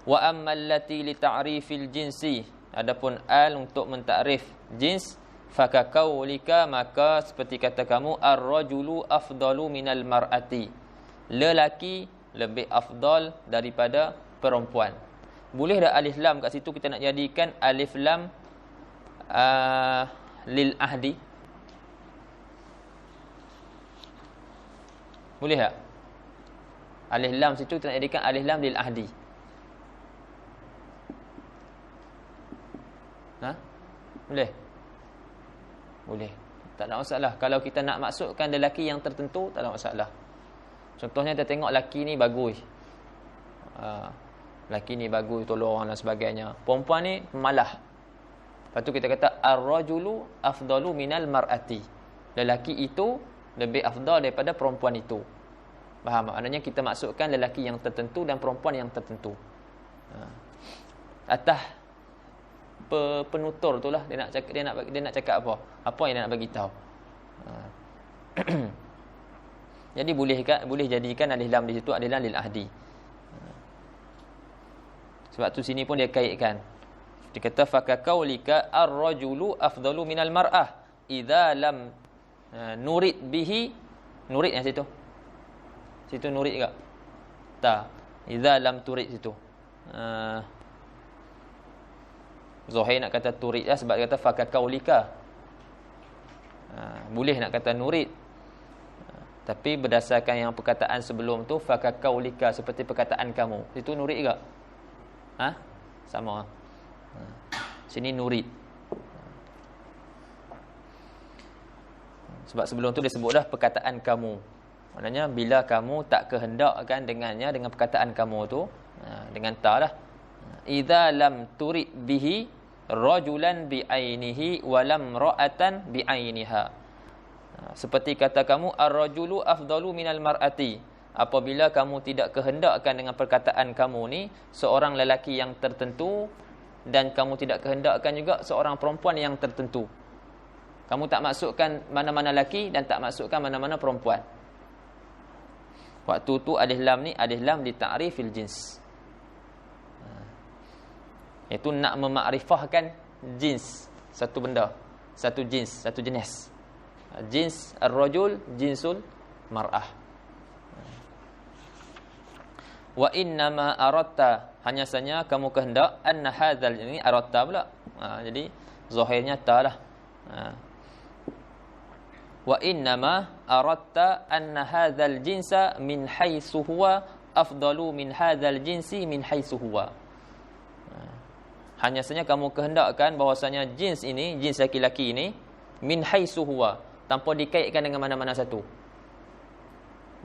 Wa amma allati li ta'rifil jinsi, adapun al untuk mentakrif jins, faka qaulika, maka seperti kata kamu ar-rajulu afdalu minal mar'ati, lelaki lebih afdal daripada perempuan. Boleh dah alif lam kat situ kita nak jadikan alif lam lil ahdi? Boleh tak? Alif lam situ kita nak jadikan alif lam lil ahdi. Boleh? Boleh. Tak ada masalah. Kalau kita nak maksudkan lelaki yang tertentu, tak ada masalah. Contohnya kita tengok lelaki ni bagus. Lelaki ni bagus, tolong orang dan sebagainya. Perempuan ni malah. Lepas tu kita kata ar-rajulu afdalu minal mar'ati. Lelaki itu lebih afdal daripada perempuan itu. Faham? Maknanya kita maksudkan lelaki yang tertentu dan perempuan yang tertentu. Atas penutur itulah dia nak cakap apa yang dia nak bagi tahu. Jadi boleh jadikan alif lam di situ alif lam lil ahdi. Sebab tu sini pun dia kaitkan. Dia kata faka qaulika ar-rajulu afdalu minal mar'ah idza lam nurid bihi. Nurid yang situ. Situ nurid ke? Tak. Idza lam turid situ. Zuhair nak kata turid lah sebab dia kata faka qaulika. Boleh nak kata nurid. Tapi berdasarkan yang perkataan sebelum tu faka qaulika, seperti perkataan kamu. Itu nurid ke? Sama. Sini nurid. Sebab sebelum tu dia sebut dah perkataan kamu. Maknanya bila kamu tak kehendakkan dengannya dengan perkataan kamu tu, dengan ta lah. Idza lam turid bihi rajulan bi'ainihi wa lam ra'atan bi'ainiha. Seperti kata kamu ar-rajulu afdalu minal mar'ati. Apabila kamu tidak kehendakkan dengan perkataan kamu ni seorang lelaki yang tertentu, dan kamu tidak kehendakkan juga seorang perempuan yang tertentu. Kamu tak masukkan mana-mana lelaki dan tak masukkan mana-mana perempuan. Waktu tu alif lam ni alif lam li ta'rifil jins. Itu nak memakrifahkan jins, satu benda, satu jins, satu jenis. Jins ar-rajul, jinsul mar'ah. Wa innama aratta, hanya saja kamu kehendak, anna hadzal, ini aratta pula. Jadi zahirnya ta lah. Wa innama aratta anna hadzal jinsa min haitsu huwa afdalu min hadzal jinsi min haitsu huwa. Hanya saja kamu kehendakkan bahwasanya jins ini, jins laki-laki ini, min haitsu huwa, tanpa dikaitkan dengan mana-mana satu,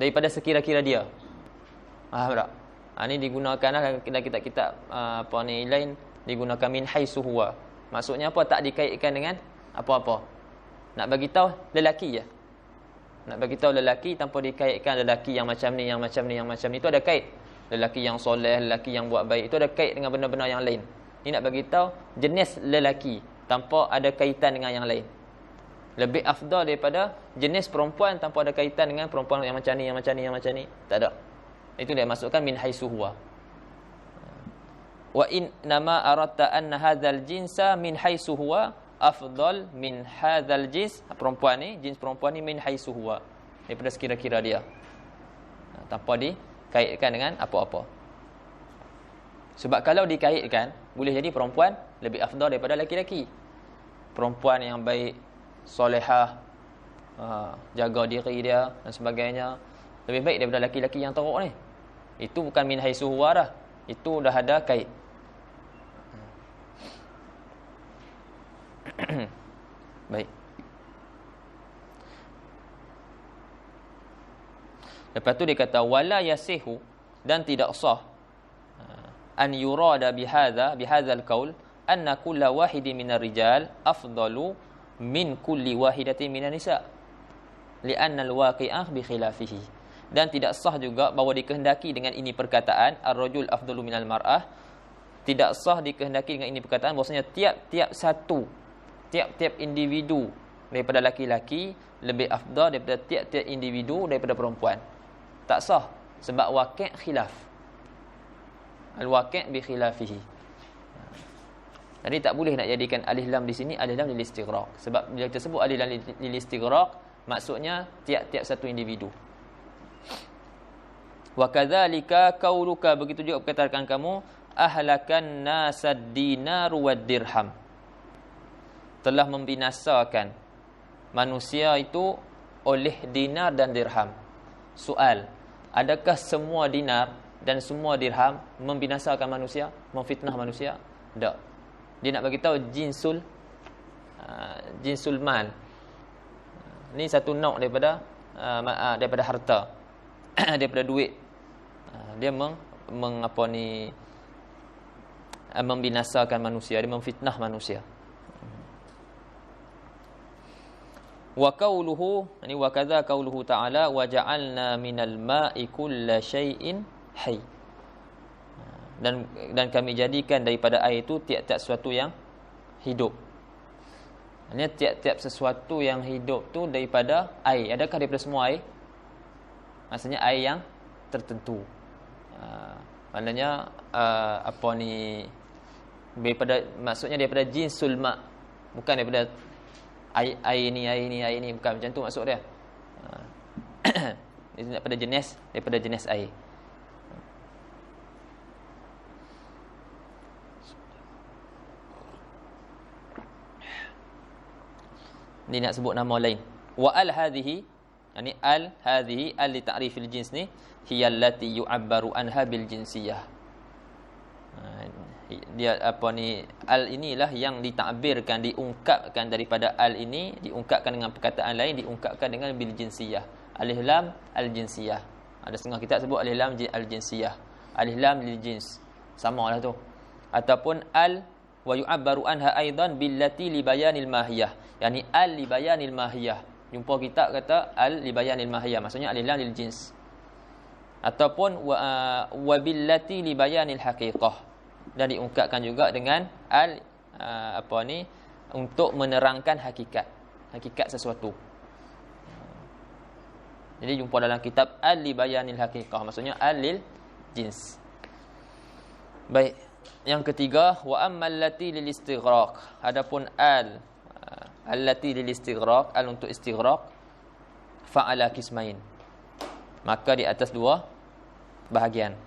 daripada sekira-kira dia. Faham tak? Ini digunakanlah dalam kitab-kitab lain, digunakan min haitsu huwa. Maksudnya apa? Tak dikaitkan dengan apa-apa. Nak bagi tahu lelaki je. Nak bagi tahu lelaki tanpa dikaitkan lelaki yang macam ni, yang macam ni, yang macam ni. Itu ada kait. Lelaki yang soleh, lelaki yang buat baik. Itu ada kait dengan benda-benda yang lain. Ini nak bagi tahu jenis lelaki tanpa ada kaitan dengan yang lain. Lebih afdal daripada jenis perempuan tanpa ada kaitan dengan perempuan yang macam ni, yang macam ni, yang macam ni. Tak ada. Itu dia masukkan min haitsu huwa. Wa in nama aradta anna hadzal jinsa min haitsu huwa afdal min hadzal jins. Perempuan ni, jins perempuan ni min haitsu huwa. Daripada sekira-kira dia. Tanpa dikaitkan dengan apa-apa. Sebab kalau dikaitkan, boleh jadi perempuan lebih afdal daripada lelaki-lelaki. Perempuan yang baik, solehah, jaga diri dia dan sebagainya, lebih baik daripada lelaki-lelaki yang teruk ni. Itu bukan min haitsu huwa dah. Itu dah ada kait. Baik. Lepas tu dia kata wala yasihu, dan tidak sah an yurada bihadzal qaul anna kulla wahidin minar rijal afdalu min kulli wahidatin minan nisa li'anna al-waqi'ah bi khilafihi. Dan tidak sah juga bahawa dikehendaki dengan ini perkataan ar-rajul afdalu minal mar'ah. Tidak sah dikehendaki dengan ini perkataan bahwasanya tiap-tiap individu daripada laki-laki lebih afdal daripada tiap-tiap individu daripada perempuan. Tak sah sebab waqi' khilaf. Al-waqi' bi khilafihi. Jadi tak boleh nak jadikan alif lam di sini alif lam lil istighraq. Sebab bila kita sebut alif lam lil istighraq, maksudnya tiap-tiap satu individu. Wa kadzalika qauluka, begitu juga perkataan kamu, ahlakan nasad dinar wad dirham, telah membinasakan manusia itu oleh dinar dan dirham. Soal, adakah semua dinar dan semua dirham membinasakan manusia, memfitnah manusia? Tak. Dia nak bagi tahu jinsul mal. Ni satu nok daripada harta, daripada duit. Dia membinasakan manusia, dia memfitnah manusia. Wa qauluhu, ini wa kadza qauluhu ta'ala wa ja'alna minal ma'i kulla syai'in hayy. Dan kami jadikan daripada air itu tiap-tiap sesuatu yang hidup. Ini tiap-tiap sesuatu yang hidup tu daripada air. Adakah daripada semua air? Maksudnya air yang tertentu. Maknanya maksudnya daripada jinsul ma', bukan daripada air ni, bukan macam tu maksud dia. Dia daripada jenis air. Ni nak sebut nama lain. Wa al hadhihi, yani al hadhihi al li ta'rifil jins ni hiya allati yu'abbaru anha bil jinsiyah. Dia al inilah yang ditakbirkan, diungkapkan daripada al ini, diungkapkan dengan perkataan lain, diungkapkan dengan bil jinsiyah. Alif lam al jinsiyah. Ada setengah kitab sebut alif lam al jinsiyah. Alif lam lil jins. Samalah tu. Ataupun al wa yu'abbaru anha aidan billati li bayanil mahiyah, yani al li bayanil mahiyah. Jumpa kitab kata al li bayanil mahiyah, maksudnya alif lam lil jins. Ataupun wa billati li bayanil haqiqah, dan diungkapkan juga dengan al untuk menerangkan hakikat sesuatu. Jadi jumpa dalam kitab al li bayanil haqiqah, maksudnya al lil jins. Baik. Yang ketiga, wa ammal lati lil istighraq. Adapun allati lil istighraq, al untuk istighraq, fa ala qismain. Maka di atas dua bahagian.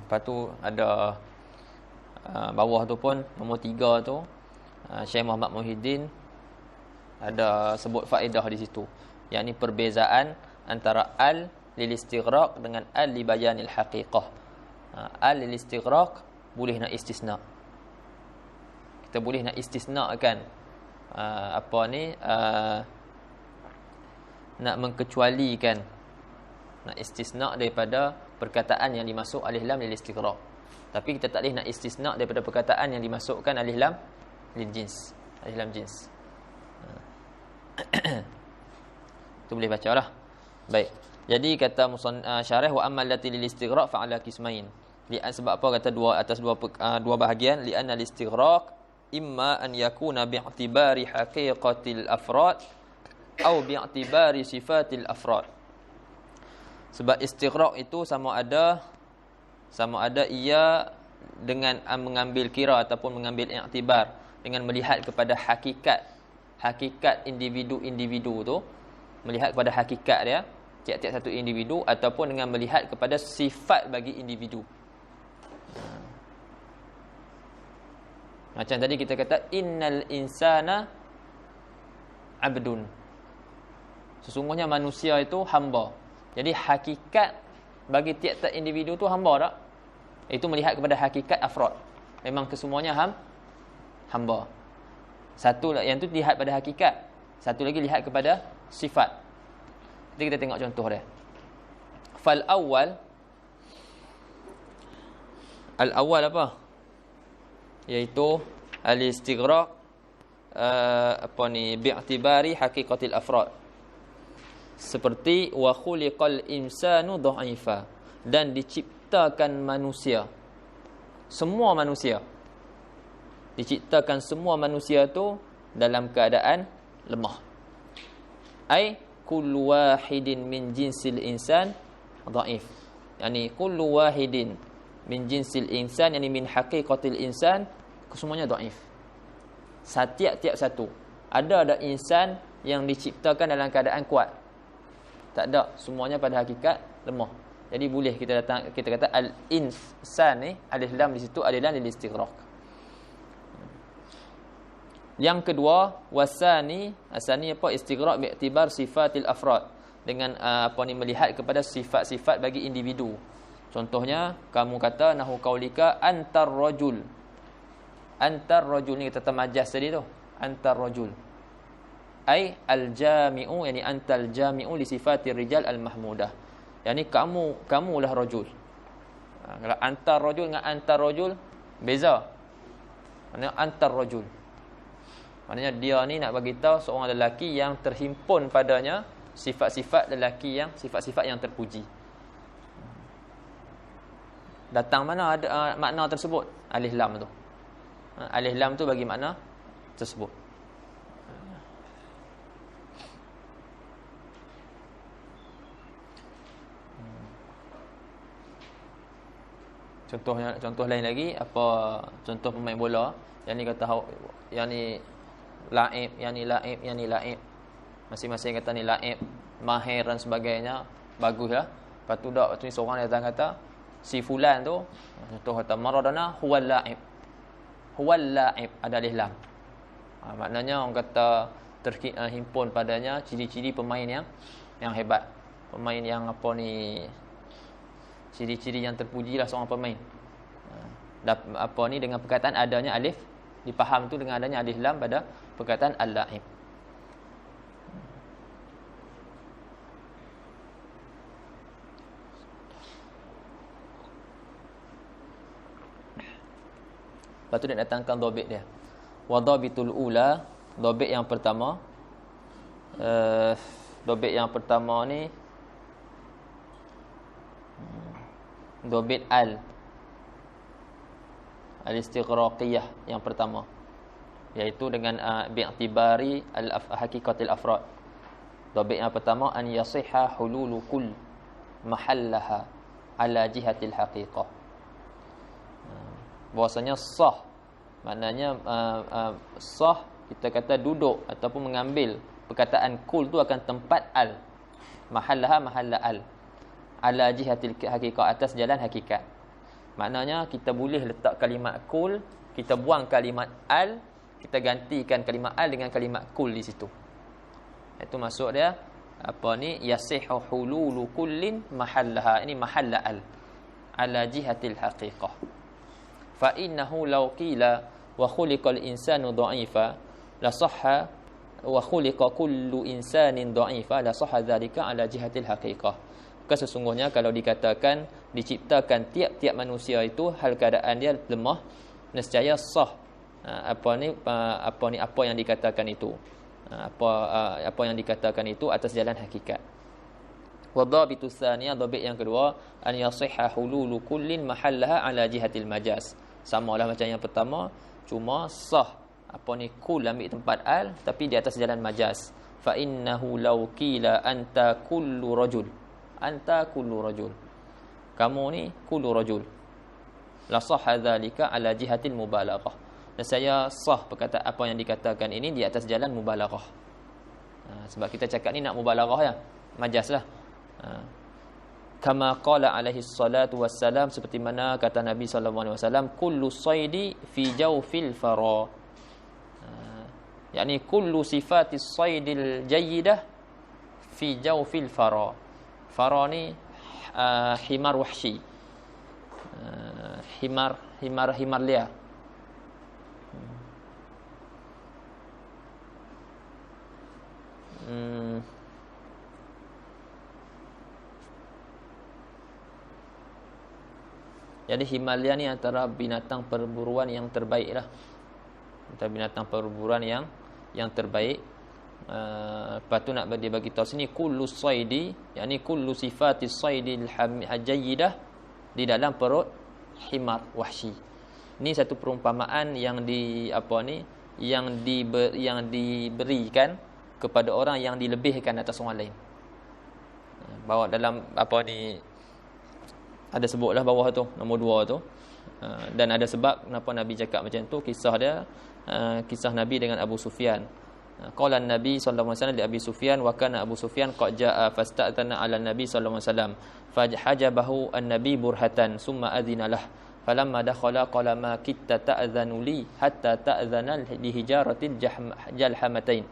Lepas tu ada bawah tu pun nombor 3 tu Syekh Muhammad Muhyiddin ada sebut faedah di situ, yakni perbezaan antara al lil istighraq dengan al li bayanil haqiqah. Al lil istighraq boleh nak istisna. Kita boleh nak istisnakan nak mengkecualikan, nak istisna daripada perkataan yang dimasuk alif lam lil istighraq. Tapi kita tak boleh nak istisna daripada perkataan yang dimasukkan alif lam lil jins, alif lam jins. Itu boleh bacalah. Baik. Jadi kata syarah wa ammal lati lil istighraq fa ala qismain. Sebab apa kata dua bahagian? Li anna al istighraq imma an yakuna bi'tibari haqiqatil afrad atau bi'tibari sifatil afrad. Sebab istighraq itu sama ada ia dengan mengambil kira ataupun mengambil i'tibar, dengan melihat kepada hakikat individu-individu tu, melihat kepada hakikat dia tiap-tiap satu individu, ataupun dengan melihat kepada sifat bagi individu. Macam tadi kita kata innal insana abdun, sesungguhnya manusia itu hamba. Jadi hakikat bagi tiap-tiap individu tu hamba tak? Itu melihat kepada hakikat afrad. Memang kesemuanya hamba. Satu yang tu lihat pada hakikat, satu lagi lihat kepada sifat. Jadi kita tengok contoh dia. Fal awal, al awal apa? Iaitu al istighraq bi'tibari haqiqatil afrad. Seperti wa khuliqal insanu dha'ifa, dan diciptakan manusia, semua manusia diciptakan semua manusia tu dalam keadaan lemah. Ai kullu wahidin min jinsil insan dhaif, yani kullu wahidin min jinsil insan, yani min haqiqatil insan, kesemuanya dhaif. Setiap satu ada insan yang diciptakan dalam keadaan kuat? Tak ada, semuanya pada hakikat lemah. Jadi boleh kita kata al-insan ni alif lam di situ alif lam lil istighraq. Yang kedua, wasani, asani apa? Istighraq bi'tibar sifatil afrad, dengan melihat kepada sifat-sifat bagi individu. Contohnya kamu kata nahu qaulika antar rajul. Antar rajul ni kita tamajaz tadi tu. Antar rajul. Ai al-jami'u, yani antal jami'u li sifatir rijal al-mahmudah. Yani kamulah rajul. Kalau antar rajul dengan antar rajul beza. Maknanya antar rajul, maknanya dia ni nak bagi tahu seorang lelaki yang terhimpun padanya sifat-sifat lelaki, yang sifat-sifat yang terpuji. Datang mana ada makna tersebut? Alif lam tu. Alif lam tu bagi makna tersebut. Contoh lain lagi, apa contoh pemain bola yang ni kata yang ni laib, masing-masing kata ni laib, mahir dan sebagainya, baguslah. Lepas tu ni seorang datang kata si fulan tu, contoh kata Maradona huwal laib, ada alif lam. Maknanya orang kata terhimpun padanya ciri-ciri pemain yang hebat, pemain yang ciri-ciri yang terpujilah seorang pemain. Dengan perkataan adanya alif, dipaham tu dengan adanya alif lam pada perkataan al-la'ib. Lepas tu dia datangkan dhabit dia. Wa dhabitul ula, dhabit yang pertama. Dhabit yang pertama ni dhabit al-istighraqiyah yang pertama, iaitu dengan bi'tibari haqiqatil afrad. Dhabit yang pertama an yasihha hululu kull mahallaha ala jihatil haqiqah. Bahwasanya sah, maknanya sah kita kata duduk ataupun mengambil perkataan kul tu akan tempat al, mahallaha mahalla al, ala jihatil haqiqah, atas jalan hakikat. Maknanya kita boleh letak kalimat kul, kita buang kalimat al, kita gantikan kalimat al dengan kalimat kul di situ. Itu maksud dia yasihu hululu kullin mahallaha, ini mahalla ala jihatil haqiqah. Fa innahu law qila wa khuliqal insanu dha'ifa la sahha wa khuliqa kullu insanin dha'ifa la sahha dzalika ala jihatil haqiqah. Sesungguhnya kalau dikatakan diciptakan tiap-tiap manusia itu hal keadaan dia lemah, nescaya sah apa yang dikatakan itu, apa yang dikatakan itu atas jalan hakikat. Wa dhabitu tsaniyah, dhabit yang kedua, an yasihha hululu kullin mahallaha ala jihatil majaz. Samalah macam yang pertama, cuma sah kul ambil tempat al tapi di atas jalan majaz. Fa innahu law qila anta kullu rajul, kamu ni kullu rajul, la sahha dzalika ala jihatil mubalaghah. Dan saya sah perkataan apa yang dikatakan ini di atas jalan mubalaghah. Sebab kita cakap ni nak mubalaghah ya, majaz lah. Kama qala alaihi salatu wassalam, seperti mana kata Nabi sallallahu alaihi wasallam, kullu saidi fi jawfil fara, yakni kullu sifatis saidil jayyidah fi jawfil fara. Fara ni himar wahsy, himar liar. Jadi Himalaya ni antara binatang perburuan yang terbaik lah. Antara binatang perburuan yang terbaik. Lepas tu nak dia bagi tahu sini kullu saidi, yakni kullu sifatis saidil jayyidah di dalam perut himar wahsy. Ini satu perumpamaan yang yang diberikan kepada orang yang dilebihkan atas orang lain. Bawa dalam ada sebutlah bawah tu, nombor 2 tu. Dan ada sebab kenapa Nabi cakap macam tu. Kisah dia, kisah Nabi dengan Abu Sufyan. Qala Nabi sallallahu alaihi wasallam li Abi Sufyan, wa kana Abu Sufyan qad jaa fasta'tana 'ala Nabi sallallahu alaihi wasallam fahajabahu an-nabi burhatan summa adhina lah. Falamma dakhala qala ma kitta ta'dhanu li hatta ta'dhana li hijaratil jalhamatain.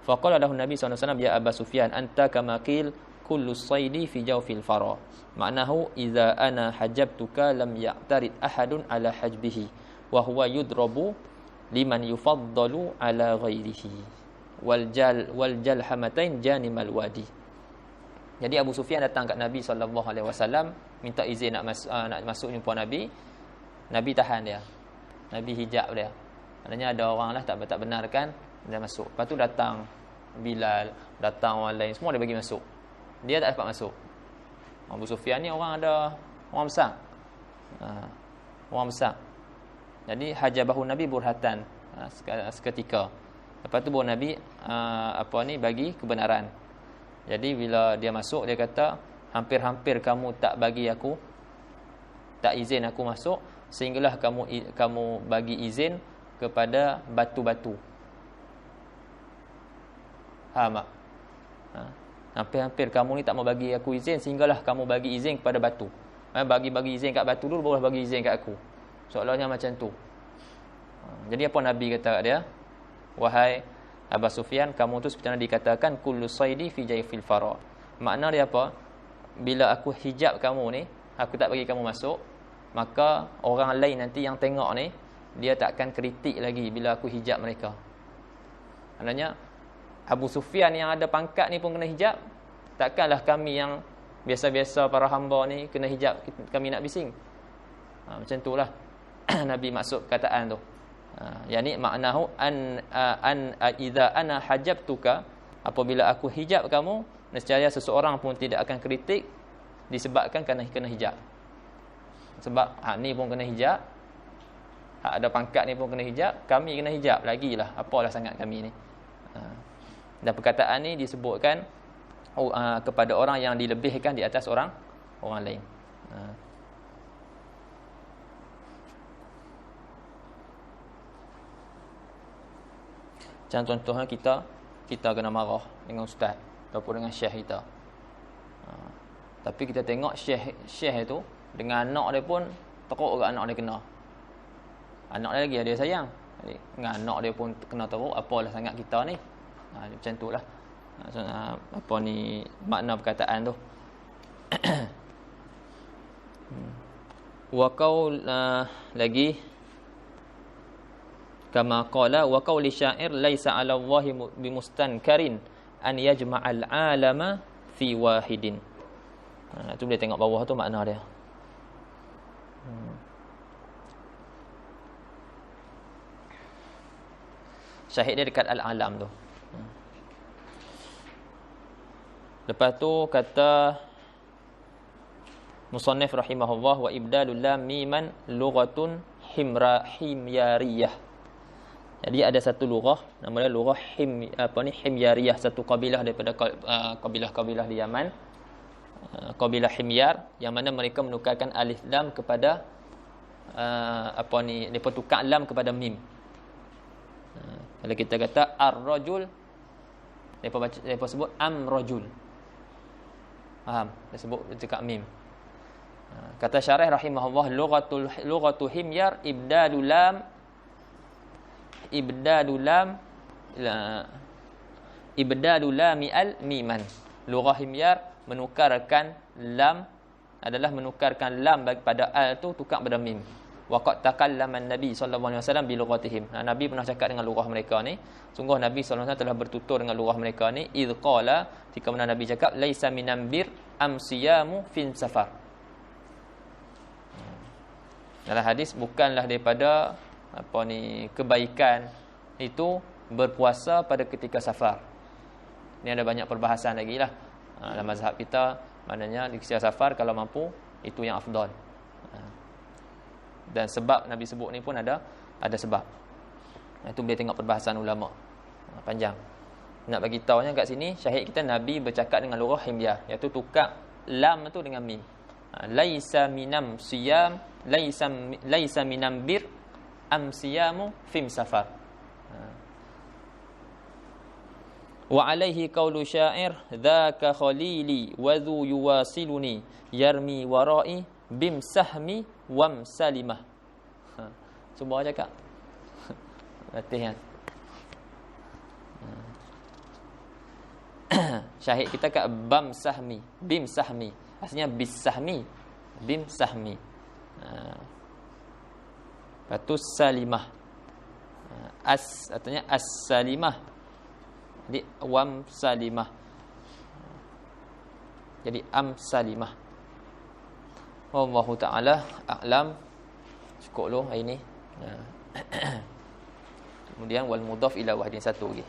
Faqala lahu Nabi sallallahu alaihi wasallam, ya Aba Sufyan, anta kama qil kullu saidi fi jawfil fara. Maknahu idza ana hajabtuka lam ya'tarid ahadun ala hajbihi wa huwa yudrabu liman yufaddalu ala ghairihi wal jalhamatain janimal wadi. Jadi Abu Sufyan datang kat Nabi sallallahu alaihi wasallam minta izin nak masuk jumpa Nabi. Nabi tahan dia. Nabi hijab dia. Maknanya ada orang lah tak benarkan dia masuk. Lepas tu datang Bilal, datang orang lain, semua dia bagi masuk. Dia tak dapat masuk. Abu Sufyan ni orang besar. Orang besar. Jadi hajabahu Nabi burhatan, seketika. Lepas tu baru Nabi bagi kebenaran. Jadi bila dia masuk, dia kata, hampir-hampir kamu tak bagi aku, tak izin aku masuk, sehinggalah kamu bagi izin kepada batu-batu. Faham tak? Hampir-hampir kamu ni tak mau bagi aku izin, sehinggalah kamu bagi izin kepada batu. Bagi izin kat batu dulu, baru bagi izin kat aku. Soalnya macam tu. Jadi apa Nabi kata kat dia? Wahai Abu Sufyan, kamu tu seperti yang dikatakan kullu saidi fi jayfil fara. Makna dia apa? Bila aku hijab kamu ni, aku tak bagi kamu masuk, maka orang lain nanti yang tengok ni, dia takkan kritik lagi bila aku hijab mereka. Maknanya Abu Sufyan yang ada pangkat ni pun kena hijab, takkanlah kami yang biasa-biasa para hamba ni kena hijab, kami nak bising. Macam itulah Nabi maksud perkataan tu. Yani maknahu idza ana hajabtuka, apabila aku hijab kamu, nescaya seseorang pun tidak akan kritik disebabkan kerana kena hijab. Sebab hak ni pun kena hijab, hak ada pangkat ni pun kena hijab, kami kena hijab lagilah, apalah sangat kami ni. Dan perkataan ni disebutkan kepada orang yang dilebihkan di atas orang lain. Contohnya kita kena marah dengan ustaz ataupun dengan syekh kita. Tapi kita tengok syekh itu dengan anak dia pun teruk ke anak dia kena. Anak dia lagi ada sayang. Jadi dengan anak dia pun kena teruk, apalah sangat kita ni. Macam itulah. Apa ni makna perkataan tu. Wa qaul lagi kama qala wa qauli syair laisa 'ala Allahi bimustankarin an yajma'al 'alama fi wahidin. Tu boleh tengok bawah tu makna dia. Syahid dia dekat al-alam tu. Lepas tu kata musannif rahimahullah wa ibdalul lam miman lughatun himyariyah. Jadi ada satu lughah nama dia lughah himyariyah, satu kabilah daripada kabilah-kabilah di Yaman. Kabilah Himyar yang mana mereka menukarkan alif lam kepada mereka tukar lam kepada mim. Kalau kita kata ar-rajul, mereka sebut am-rajul. Faham? Dia sebut dekat mim. Kata syarih rahimahullah lughatu himyar ibdalu lam al miman. Lughah himyar menukarkan lam pada al tu tukar pada mim. Waqad takallama an-nabi sallallahu alaihi wasallam bi lughatihim. Nabi pernah cakap dengan lughah mereka ni. Sungguh Nabi sallallahu alaihi wasallam telah bertutur dengan lughah mereka ni. Idz qala, ketika mana Nabi cakap laisa minam bir amsiyamu fin safar. Dalam hadis bukanlah daripada kebaikan itu berpuasa pada ketika safar. Ini ada banyak perbahasan lagi lah. Dalam mazhab kita maknanya di ketika safar kalau mampu itu yang afdal. Dan sebab Nabi sebut ni pun ada sebab. Itu boleh tengok perbahasan ulama. Panjang. Nak bagi tahunya kat sini syahid kita Nabi bercakap dengan lughah himyar, iaitu tukar lam tu dengan mim. Laisa minam siyam, laisa minam bir am siyamu fim safar. Wa alaihi qaulu syair dzaka khalili wa dhu yuwasiluni yarmi warai bim sahmi wam salimah. Cuba cakap. Latihan. Syahid kita kat bam sahmi, bim sahmi. Asalnya bis sahmi, bim sahmi. Patus salimah. Artinya as-salimah. Jadi wam salimah. Jadi am salimah. Wallahu ta'ala a'lam. Cukup dulu hari ni. Kemudian wal mudhaf ila wahdin satu lagi.